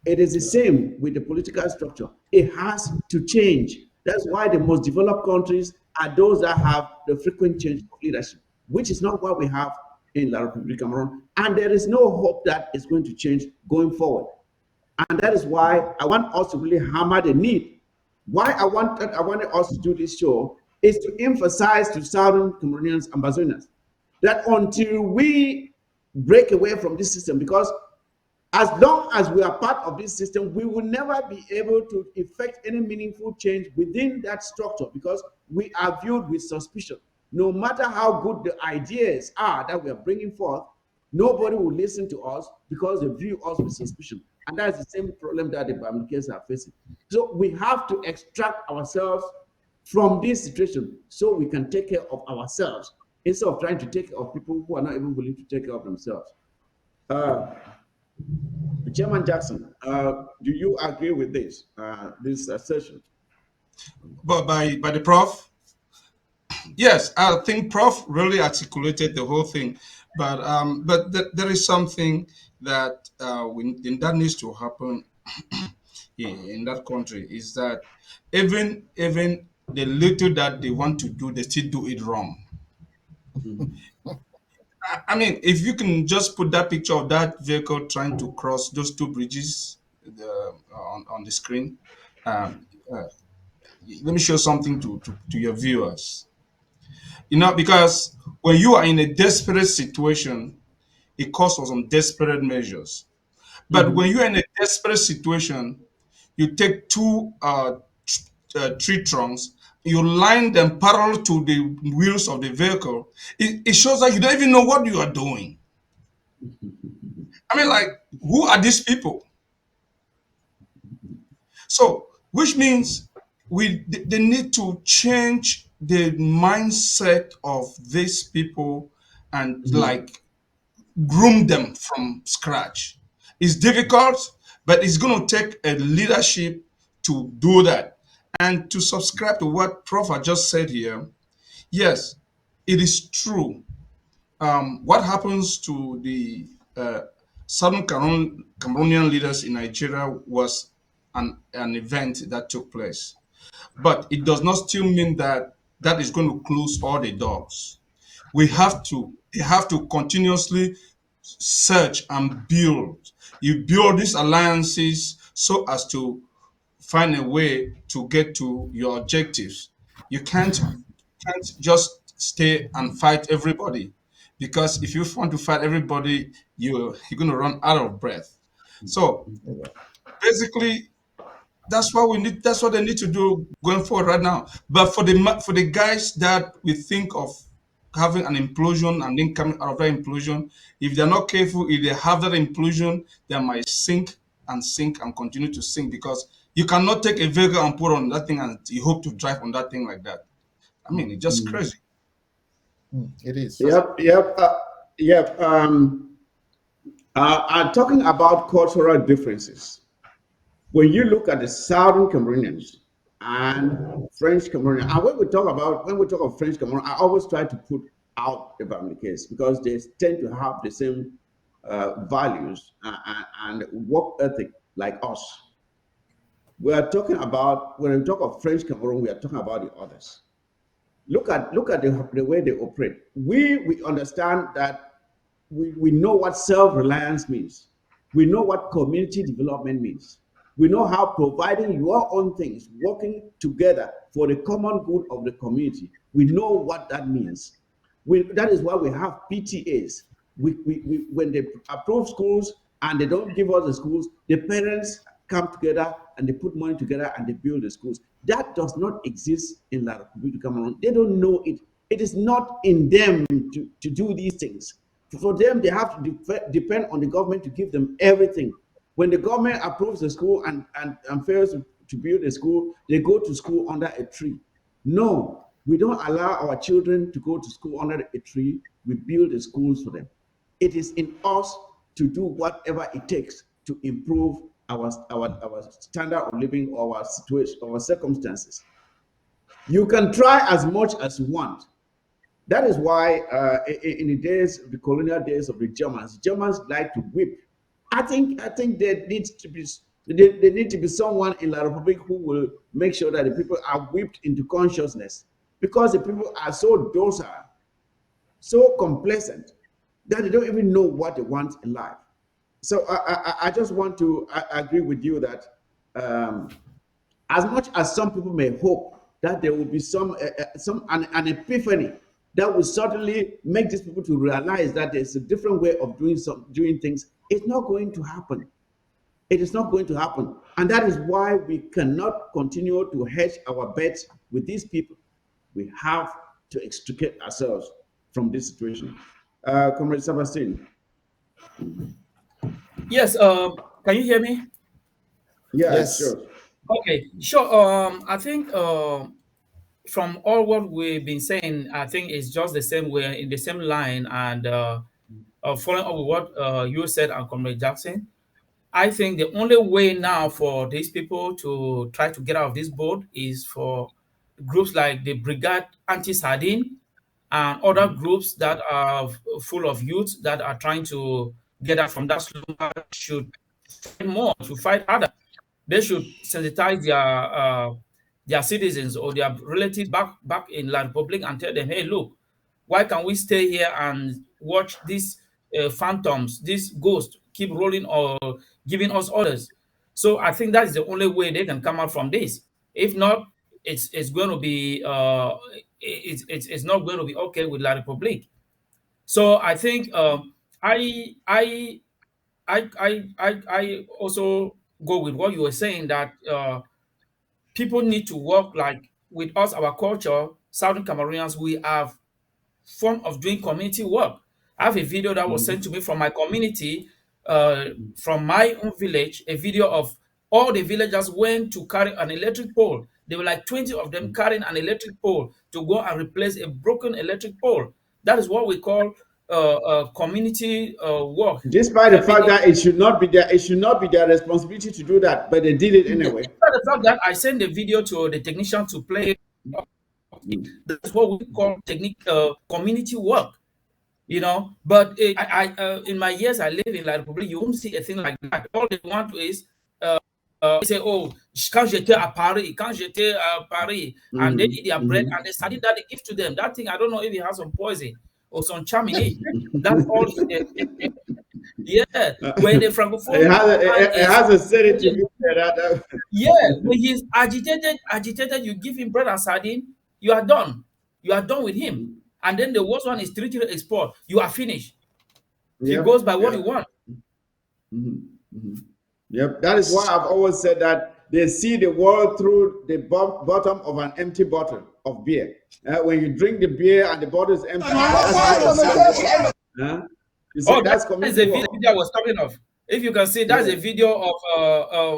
It is the same with the political structure. It has to change. That's why the most developed countries are those that have the frequent change of leadership, which is not what we have in La Republic Cameroon. And there is no hope that it's going to change going forward. And that is why I want us to really hammer the need. Why I wanted us to do this show is to emphasize to Southern Cameroonians and Ambazonians that until we break away from this system, because as long as we are part of this system, we will never be able to effect any meaningful change within that structure because we are viewed with suspicion. No matter how good the ideas are that we are bringing forth, nobody will listen to us because they view us with suspicion. And that's the same problem that the Bamilekes are facing. So we have to extract ourselves from this situation so we can take care of ourselves instead of trying to take care of people who are not even willing to take care of themselves. Uh, Chairman Jackson, do you agree with this assertion? But by the prof, yes, I think prof really articulated the whole thing. But there is something that that needs to happen in that country is that even the little that they want to do, they still do it wrong. I mean, if you can just put that picture of that vehicle trying to cross those two bridges on the screen, um, uh, let me show something to your viewers. Because when you are in a desperate situation, it calls for some desperate measures. But when you're in a desperate situation, you take two tree trunks, you line them parallel to the wheels of the vehicle. It shows that you don't even know what you are doing. I mean, like, who are these people? So, which means they need to change the mindset of these people and like groom them from scratch. It's difficult, but it's going to take a leadership to do that. And to subscribe to what Prof just said here, yes, it is true. What happens to the Southern Cameroonian leaders in Nigeria was an event that took place. But it does not still mean that that is going to close all the doors. We have to continuously search and build. You build these alliances so as to find a way to get to your objectives. You can't just stay and fight everybody, because if you want to fight everybody, you're going to run out of breath. So basically, that's what we need. That's what they need to do going forward right now. But for the guys that we think of having an implosion and then coming out of that implosion, if they're not careful, if they have that implosion, they might sink and continue to sink, because you cannot take a vehicle and put on that thing and you hope to drive on that thing like that. I mean, it's just crazy. It is. Yep. Talking about cultural differences, when you look at the Southern Cameroonians and French Cameroonians, and when we talk of French Cameroon, I always try to put out the family case, because they tend to have the same values and work ethic like us. We are talking about, when we talk of French Cameroon, we are talking about the others. Look at the way they operate. We understand that we know what self-reliance means. We know what community development means. We know how providing your own things, working together for the common good of the community, we know what that means. That is why we have PTAs. When they approve schools and they don't give us the schools, the parents come together and they put money together and they build the schools. That does not exist in La Republique du Cameroon. They don't know it. It is not in them to do these things. For them, they have to depend on the government to give them everything. When the government approves the school and fails to build a school, they go to school under a tree. No, we don't allow our children to go to school under a tree. We build the schools for them. It is in us to do whatever it takes to improve our standard of living, or our situation, our circumstances. You can try as much as you want. That is why in the colonial days of the Germans like to whip. I think there needs to be someone in La Republique who will make sure that the people are whipped into consciousness, because the people are so docile, so complacent, that they don't even know what they want in life. So I just want to agree with you that as much as some people may hope that there will be an epiphany that will certainly make these people to realize that there's a different way of doing things, it's not going to happen. It is not going to happen. And that is why we cannot continue to hedge our bets with these people. We have to extricate ourselves from this situation. Comrade Sebastien. Yes, can you hear me? Yes, sure. Okay, sure. I think from all what we've been saying, I think it's just the same way, in the same line, and following up with what you said and Comrade Jackson. I think the only way now for these people to try to get out of this boat is for groups like the Brigade Anti-Sardine and other groups that are full of youth that are trying to get out from that slumber should fight more, to fight harder. They should sensitize their citizens or their relatives back in La Republic and tell them, hey, look, why can we stay here and watch these phantoms, these ghosts keep rolling or giving us orders? So I think that is the only way they can come out from this. If not, it's going to be it's not going to be okay with La Republique. So I think I also go with what you were saying, that people need to work like with us, our culture. Southern Cameroonians, we have form of doing community work. I have a video that was sent to me from my community, from my own village, a video of all the villagers went to carry an electric pole. There were like 20 of them carrying an electric pole to go and replace a broken electric pole. That is what we call community work. Despite the fact that it should not be their responsibility to do that, but they did it anyway. matter of fact that I sent the video to the technician to play. That's what we call community work. You know, but in my years I live in La République, you won't see a thing like that. All they want is say, oh, quand j'étais à Paris, and they eat their bread and they study that they give to them. That thing, I don't know if it has some poison or some charm in it. That's all. Yeah, when the francophone, it has a sedative. yeah, when he's agitated, you give him bread and sardine, you are done. You are done with him. And then the worst one is treated export. You are finished. He goes by what you want. Yep, that is why I've always said that they see the world through the bottom of an empty bottle of beer. When you drink the beer and the bottle is empty, that's the video I was talking of. If you can see, that's a video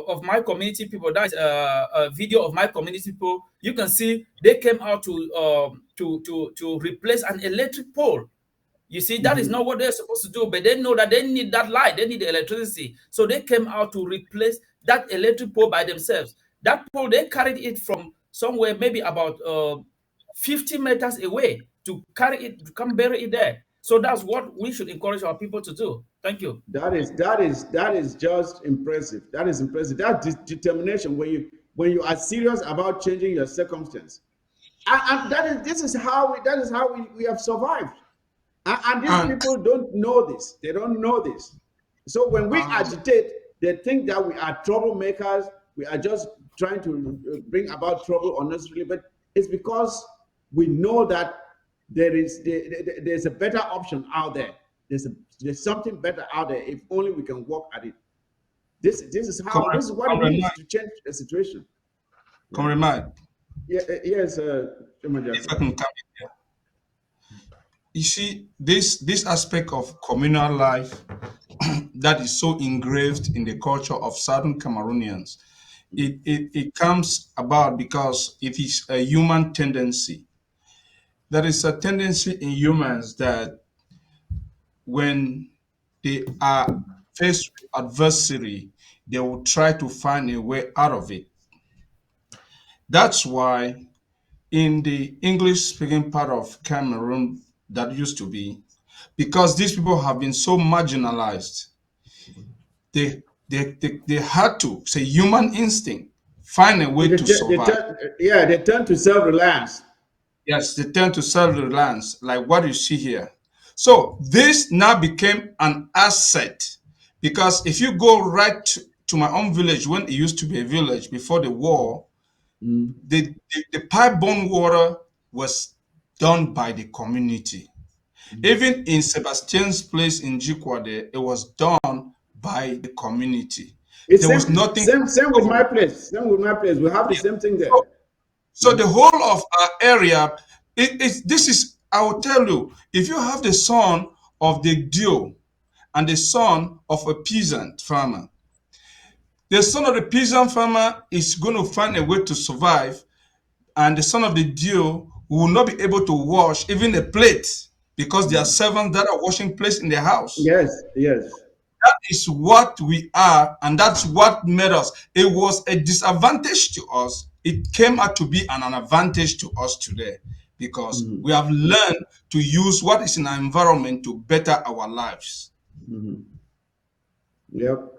of my community people. That's a video of my community people. You can see they came out to replace an electric pole. You see, that is not what they're supposed to do, but they know that they need that light, they need the electricity. So they came out to replace that electric pole by themselves. That pole, they carried it from somewhere maybe about 50 meters away to carry it, to come bury it there. So that's what we should encourage our people to do. Thank you. That is just impressive. That is impressive. That determination when you are serious about changing your circumstance, and that is how we have survived. And these people don't know this. They don't know this. So when we agitate, they think that we are troublemakers. We are just trying to bring about trouble unnecessarily. But it's because we know that there's a better option out there. There's something better out there if only we can work at it. This is what we need to change the situation. Comrade Mike. Yes, if I can come in here. You see, this aspect of communal life that is so engraved in the culture of Southern Cameroonians, it comes about because it is a human tendency. There is a tendency in humans that when they are faced with adversity, they will try to find a way out of it. That's why in the English-speaking part of Cameroon that used to be, because these people have been so marginalized, they had to, say, human instinct, find a way to survive. They turn to self-reliance. Yes, they turn to self-reliance, like what you see here. So this now became an asset, because if you go right to my own village, when it used to be a village before the war, the pipe-borne water was done by the community. Even in Sebastien's place in Jikwade, it was done by the community. There was nothing. Same with my place. Same with my place. We have the same thing there. So the whole of our area, I will tell you, if you have the son of the Dio and the son of a peasant farmer, the son of the peasant farmer is going to find a way to survive, and the son of the Dio will not be able to wash even a plate because there are servants that are washing plates in their house. Yes. That is what we are, and that's what made us. It was a disadvantage to us. It came out to be an advantage to us today, because we have learned to use what is in our environment to better our lives. Yep.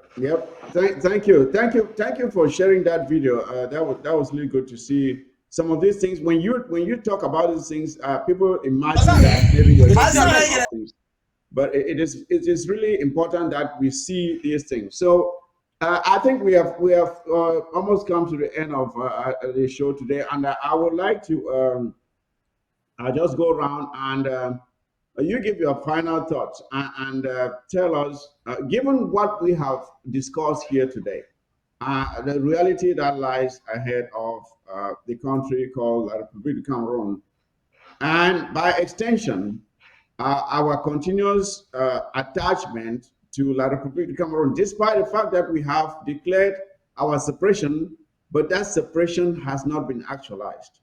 Thank you for sharing that video. That was really good to see some of these things. When you talk about these things, people imagine that maybe you're just things. But it is really important that we see these things. So I think we have almost come to the end of the show today, and I would like to just go around and you give your final thoughts and tell us, given what we have discussed here today, the reality that lies ahead of the country called La République du Cameroun, and by extension, our continuous attachment to La République du Cameroun, despite the fact that we have declared our separation, but that separation has not been actualized.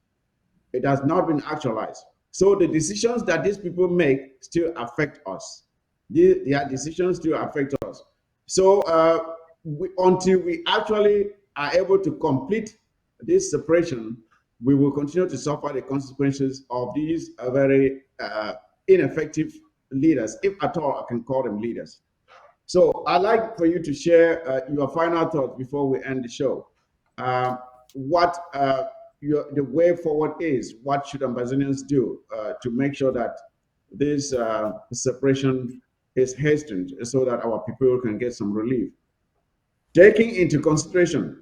It has not been actualized. So the decisions that these people make still affect us. Their decisions still affect us. So until we actually are able to complete this separation, we will continue to suffer the consequences of these very ineffective leaders, if at all I can call them leaders. So I'd like for you to share your final thoughts before we end the show. What the way forward is? What should Ambazonians do to make sure that this separation is hastened so that our people can get some relief? Taking into consideration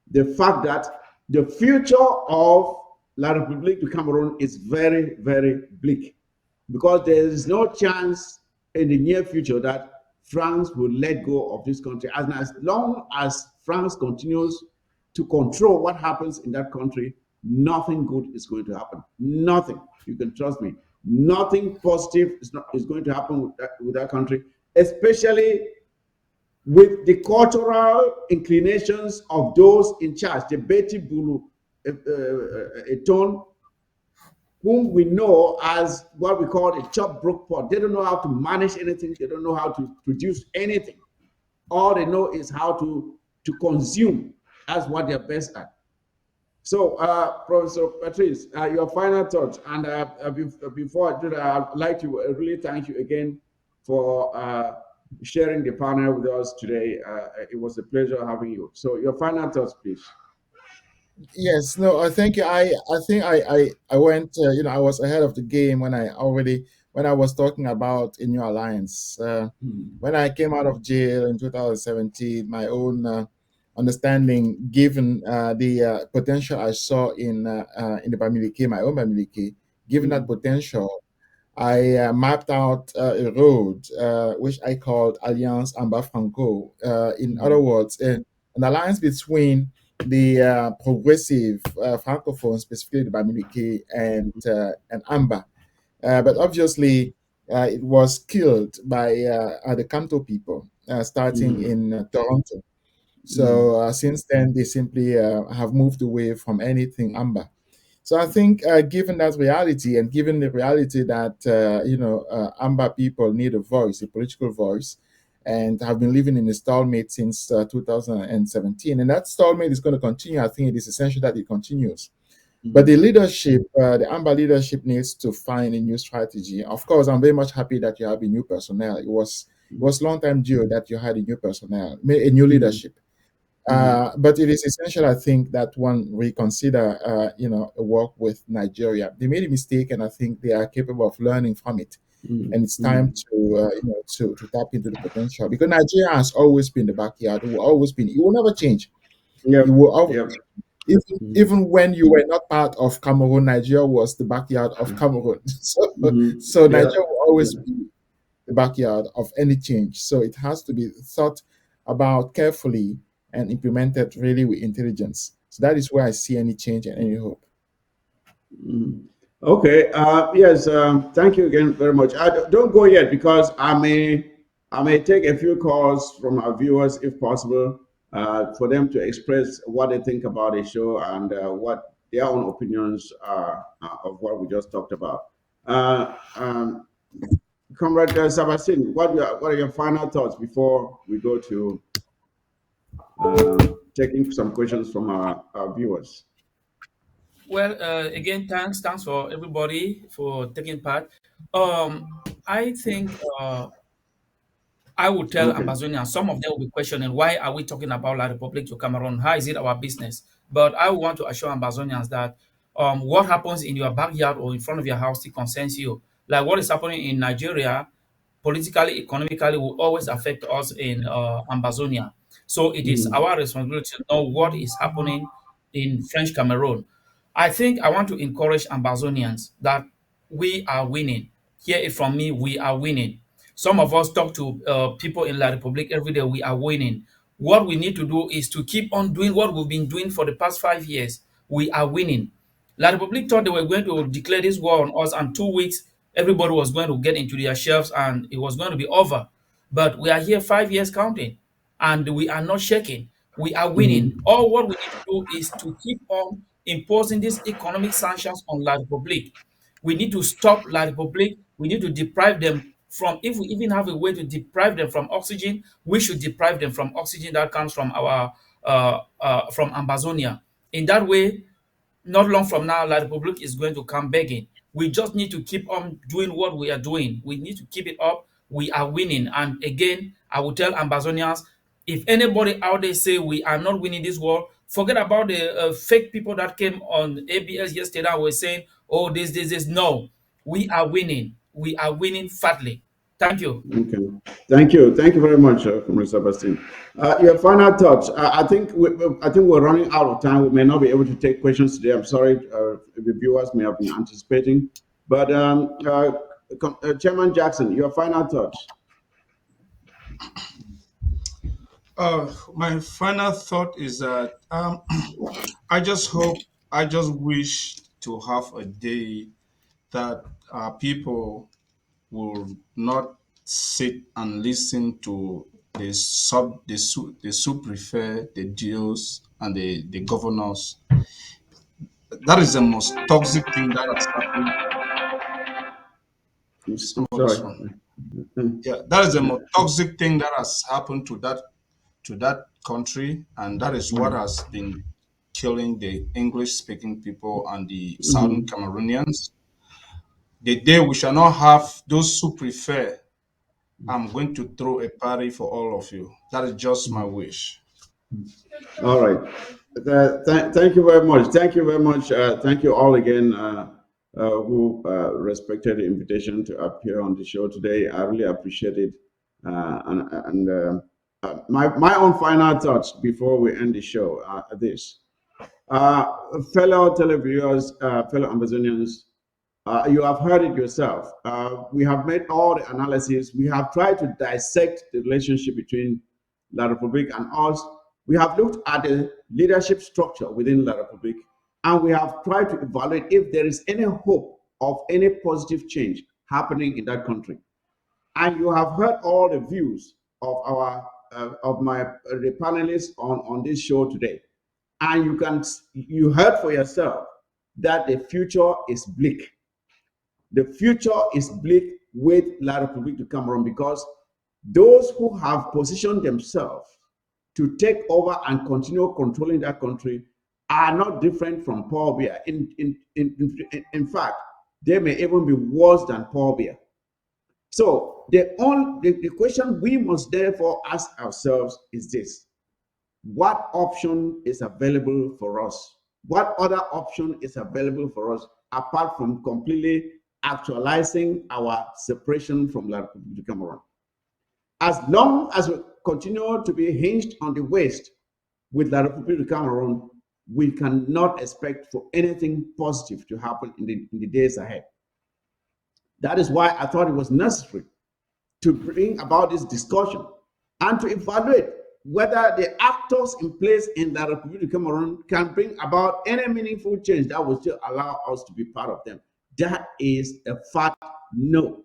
the fact that the future of La République du Cameroon is very, very bleak, because there is no chance in the near future that France will let go of this country. And as long as France continues to control what happens in that country, nothing good is going to happen. Nothing. You can trust me. Nothing positive is going to happen with that country, especially with the cultural inclinations of those in charge, the Betty Bulu Eton, whom we know as what we call a chop broke pot. They don't know how to manage anything. They don't know how to produce anything. All they know is how to consume. That's what they're best at. So, Professor Patrice, your final thoughts. And before I do that, I'd like to really thank you again for sharing the panel with us today. It was a pleasure having you. So, your final thoughts, please. Yes, no, I think I went, I was ahead of the game when I was talking about a new alliance. When I came out of jail in 2017, my own understanding, given the potential I saw in the Bamileke, my own Bamileke, given that potential, I mapped out a road which I called Alliance Amba Franco. In other words, an alliance between the progressive francophones, specifically the Bamileke and Amba. But obviously, it was killed by the Kanto people, starting in Toronto. So since then, they simply have moved away from anything Amba. So I think, given that reality, and given the reality that Amba people need a voice, a political voice, and have been living in a stalemate since 2017, and that stalemate is going to continue. I think it is essential that it continues. But the leadership, the Amba leadership, needs to find a new strategy. Of course, I'm very much happy that you have a new personnel. It was long time due that you had a new personnel, a new leadership. But it is essential, I think, that one reconsider, a work with Nigeria. They made a mistake, and I think they are capable of learning from it. And it's time to tap into the potential, because Nigeria has always been the backyard. It will always be. It will never change. Yep. It will always, even when you were not part of Cameroon, Nigeria was the backyard of Cameroon. So Nigeria will always be the backyard of any change. So it has to be thought about carefully and implemented really with intelligence. So that is where I see any change and any hope. Okay. Yes. Thank you again very much. Don't go yet, because I may take a few calls from our viewers, if possible, for them to express what they think about the show and what their own opinions are of what we just talked about. Comrade Sebastien, what are your final thoughts before we go to taking some questions from our viewers? Well, again, thanks for everybody for taking part. I think I would tell Ambazonians, some of them will be questioning, why are we talking about La République du Cameroon? How is it our business? But I want to assure Ambazonians that what happens in your backyard or in front of your house, it concerns you. Like what is happening in Nigeria, politically, economically, will always affect us in Ambazonia. So it is our responsibility to know what is happening in French Cameroon. I think I want to encourage Ambazonians that we are winning. Hear it from me, we are winning. Some of us talk to people in La République every day, we are winning. What we need to do is to keep on doing what we've been doing for the past 5 years. We are winning. La République thought they were going to declare this war on us, and 2 weeks, everybody was going to get into their shelves and it was going to be over. But we are here 5 years counting, and we are not shaking. We are winning. All what we need to do is to keep on imposing these economic sanctions on La République. We need to stop La République. We need to deprive them from, if we even have a way to deprive them from oxygen, we should deprive them from oxygen that comes from our from Amazonia. In that way, not long from now, La Republic is going to come begging. We just need to keep on doing what we are doing. We need to keep it up. We are winning. And again, I will tell Ambazonians, if anybody out there say we are not winning this war, forget about the fake people that came on ABS yesterday and were saying, oh, this. No, we are winning. We are winning fatly. Thank you. Okay. Thank you. Thank you very much, Comrade Sebastien. Your final thoughts. I think we're running out of time. We may not be able to take questions today. I'm sorry, the viewers may have been anticipating. But Chairman Jackson, your final thoughts. My final thought is that I just wish to have a day that people will not sit and listen to the sous-prefect, the DOs, and the governors. That is the most toxic thing that has happened. Somebody's Sorry. phone. Yeah, that is the most toxic thing that has happened to that country, and that is what has been killing the English-speaking people and the Southern Cameroonians. The day we shall not have those who prefer, I'm going to throw a party for all of you. That is just my wish. All right. Thank you very much. Thank you very much. Thank you all again who respected the invitation to appear on the show today. I really appreciate it. My own final thoughts before we end the show are this. Fellow televiewers, fellow Amazonians, you have heard it yourself. We have made all the analysis. We have tried to dissect the relationship between La Republique and us. We have looked at the leadership structure within La Republique, and we have tried to evaluate if there is any hope of any positive change happening in that country. And you have heard all the views of our the panelists on this show today, and you heard for yourself that the future is bleak. The future is bleak with La Republique du Cameroon because those who have positioned themselves to take over and continue controlling that country are not different from Paul Biya. In fact, they may even be worse than Paul Biya. So the question we must therefore ask ourselves is this: what option is available for us? What other option is available for us apart from completely actualizing our separation from La Republique du Cameroon? As long as we continue to be hinged on the West with La Republique du Cameroon, we cannot expect for anything positive to happen in the days ahead. That is why I thought it was necessary to bring about this discussion and to evaluate whether the actors in place in the Republic of Cameroon can bring about any meaningful change that will still allow us to be part of them. That is a fat no.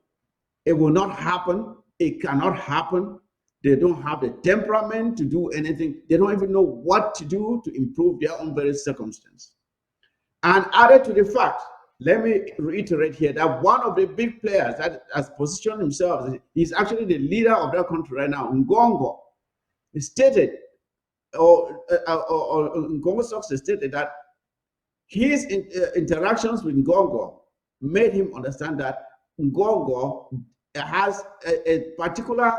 It will not happen. It cannot happen. They don't have the temperament to do anything. They don't even know what to do to improve their own very circumstance. And added to the fact, let me reiterate here that one of the big players that has positioned himself, he's actually the leader of that country right now, Ngongo, stated, Ngongo Socks stated that his interactions with Ngongo made him understand that Ngongo has a particular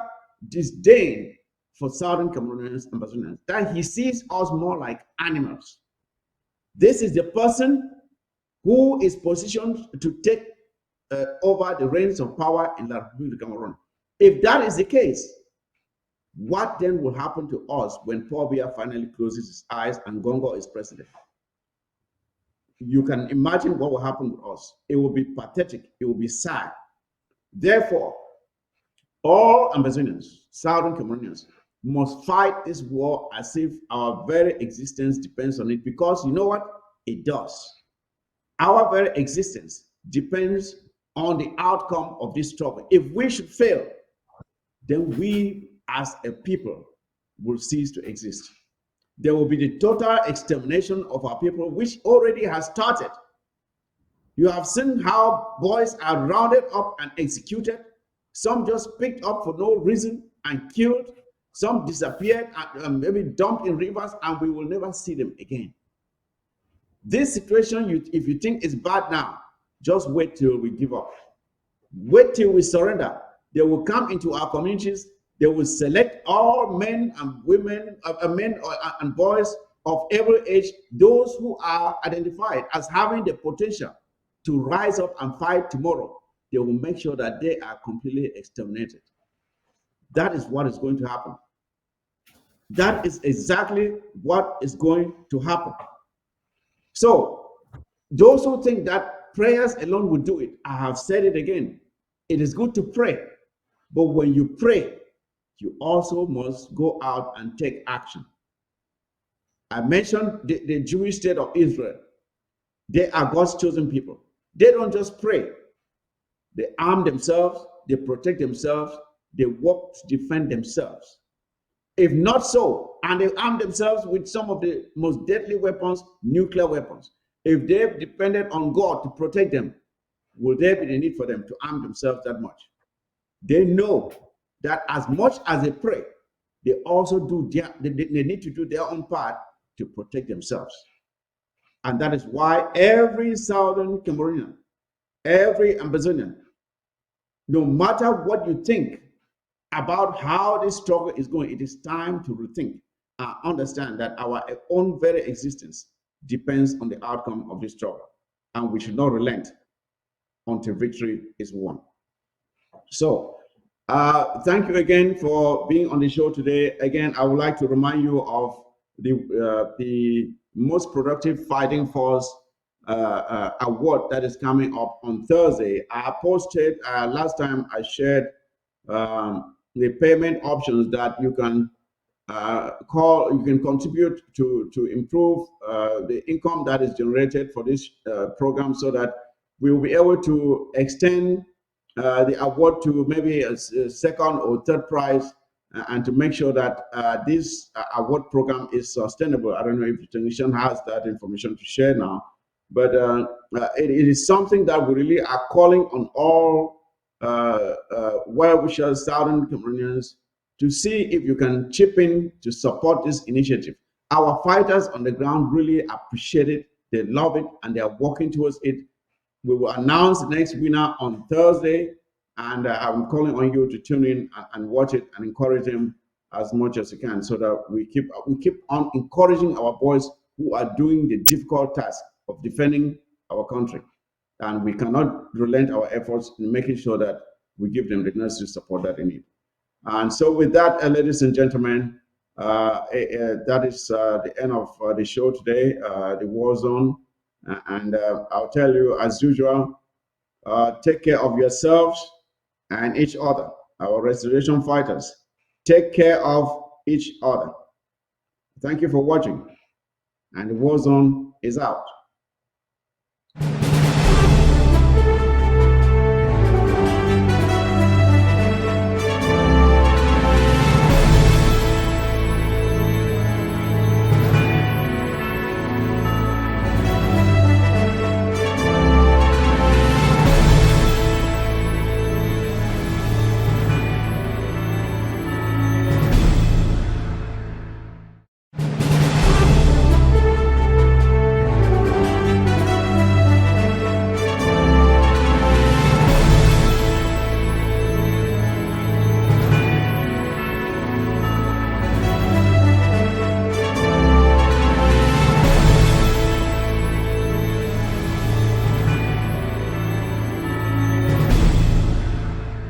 disdain for Southern Cameroonians and Amazonians, that he sees us more like animals. This is the person who is positioned to take over the reins of power in La Republique of Cameroon. If that is the case, what then will happen to us when Paul Biya finally closes his eyes and Ngongo is president? You can imagine what will happen with us. It will be pathetic. It will be sad. Therefore, all Amazonians, Southern Cameroonians, must fight this war as if our very existence depends on it, because you know what? It does. Our very existence depends on the outcome of this struggle. If we should fail, then we as a people will cease to exist. There will be the total extermination of our people, which already has started. You have seen how boys are rounded up and executed. Some just picked up for no reason and killed. Some disappeared and maybe dumped in rivers, and we will never see them again. This situation, if you think it's bad now, just wait till we give up. Wait till we surrender. They will come into our communities. They will select all men and women, men and boys of every age, those who are identified as having the potential to rise up and fight tomorrow. They will make sure that they are completely exterminated. That is what is going to happen. That is exactly what is going to happen. So, those who think that prayers alone will do it, I have said it again. It is good to pray, but when you pray, you also must go out and take action. I mentioned the Jewish state of Israel. They are God's chosen people. They don't just pray. They arm themselves, they protect themselves, they work to defend themselves. If not so, and they arm themselves with some of the most deadly weapons, nuclear weapons, if they've depended on God to protect them, will there be the need for them to arm themselves that much? They know that as much as they pray, they also do they need to do their own part to protect themselves. And that is why every Southern Cameroonian, every Ambazonian, no matter what you think about how this struggle is going, it is time to rethink and understand that our own very existence depends on the outcome of this struggle. And we should not relent until victory is won. So, thank you again for being on the show today. Again, I would like to remind you of the Most Productive Fighting Force award that is coming up on Thursday. I posted last time I shared the payment options that you can you can contribute to improve the income that is generated for this program, so that we will be able to extend the award to maybe a second or third prize, and to make sure that this award program is sustainable. I don't know if the technician has that information to share now, but it is something that we really are calling on all well-wishers, Southern Cameroonians, to see if you can chip in to support this initiative. Our fighters on the ground really appreciate it, they love it, and they are working towards it. We will announce the next winner on Thursday, and I'm calling on you to tune in and watch it and encourage them as much as you can, so that we keep on encouraging our boys who are doing the difficult task of defending our country. And we cannot relent our efforts in making sure that we give them the necessary support that they need. And so with that, ladies and gentlemen, that is the end of the show today, the War Zone. And I'll tell you, as usual, take care of yourselves and each other. Our restoration fighters, take care of each other. Thank you for watching. And the War Zone is out.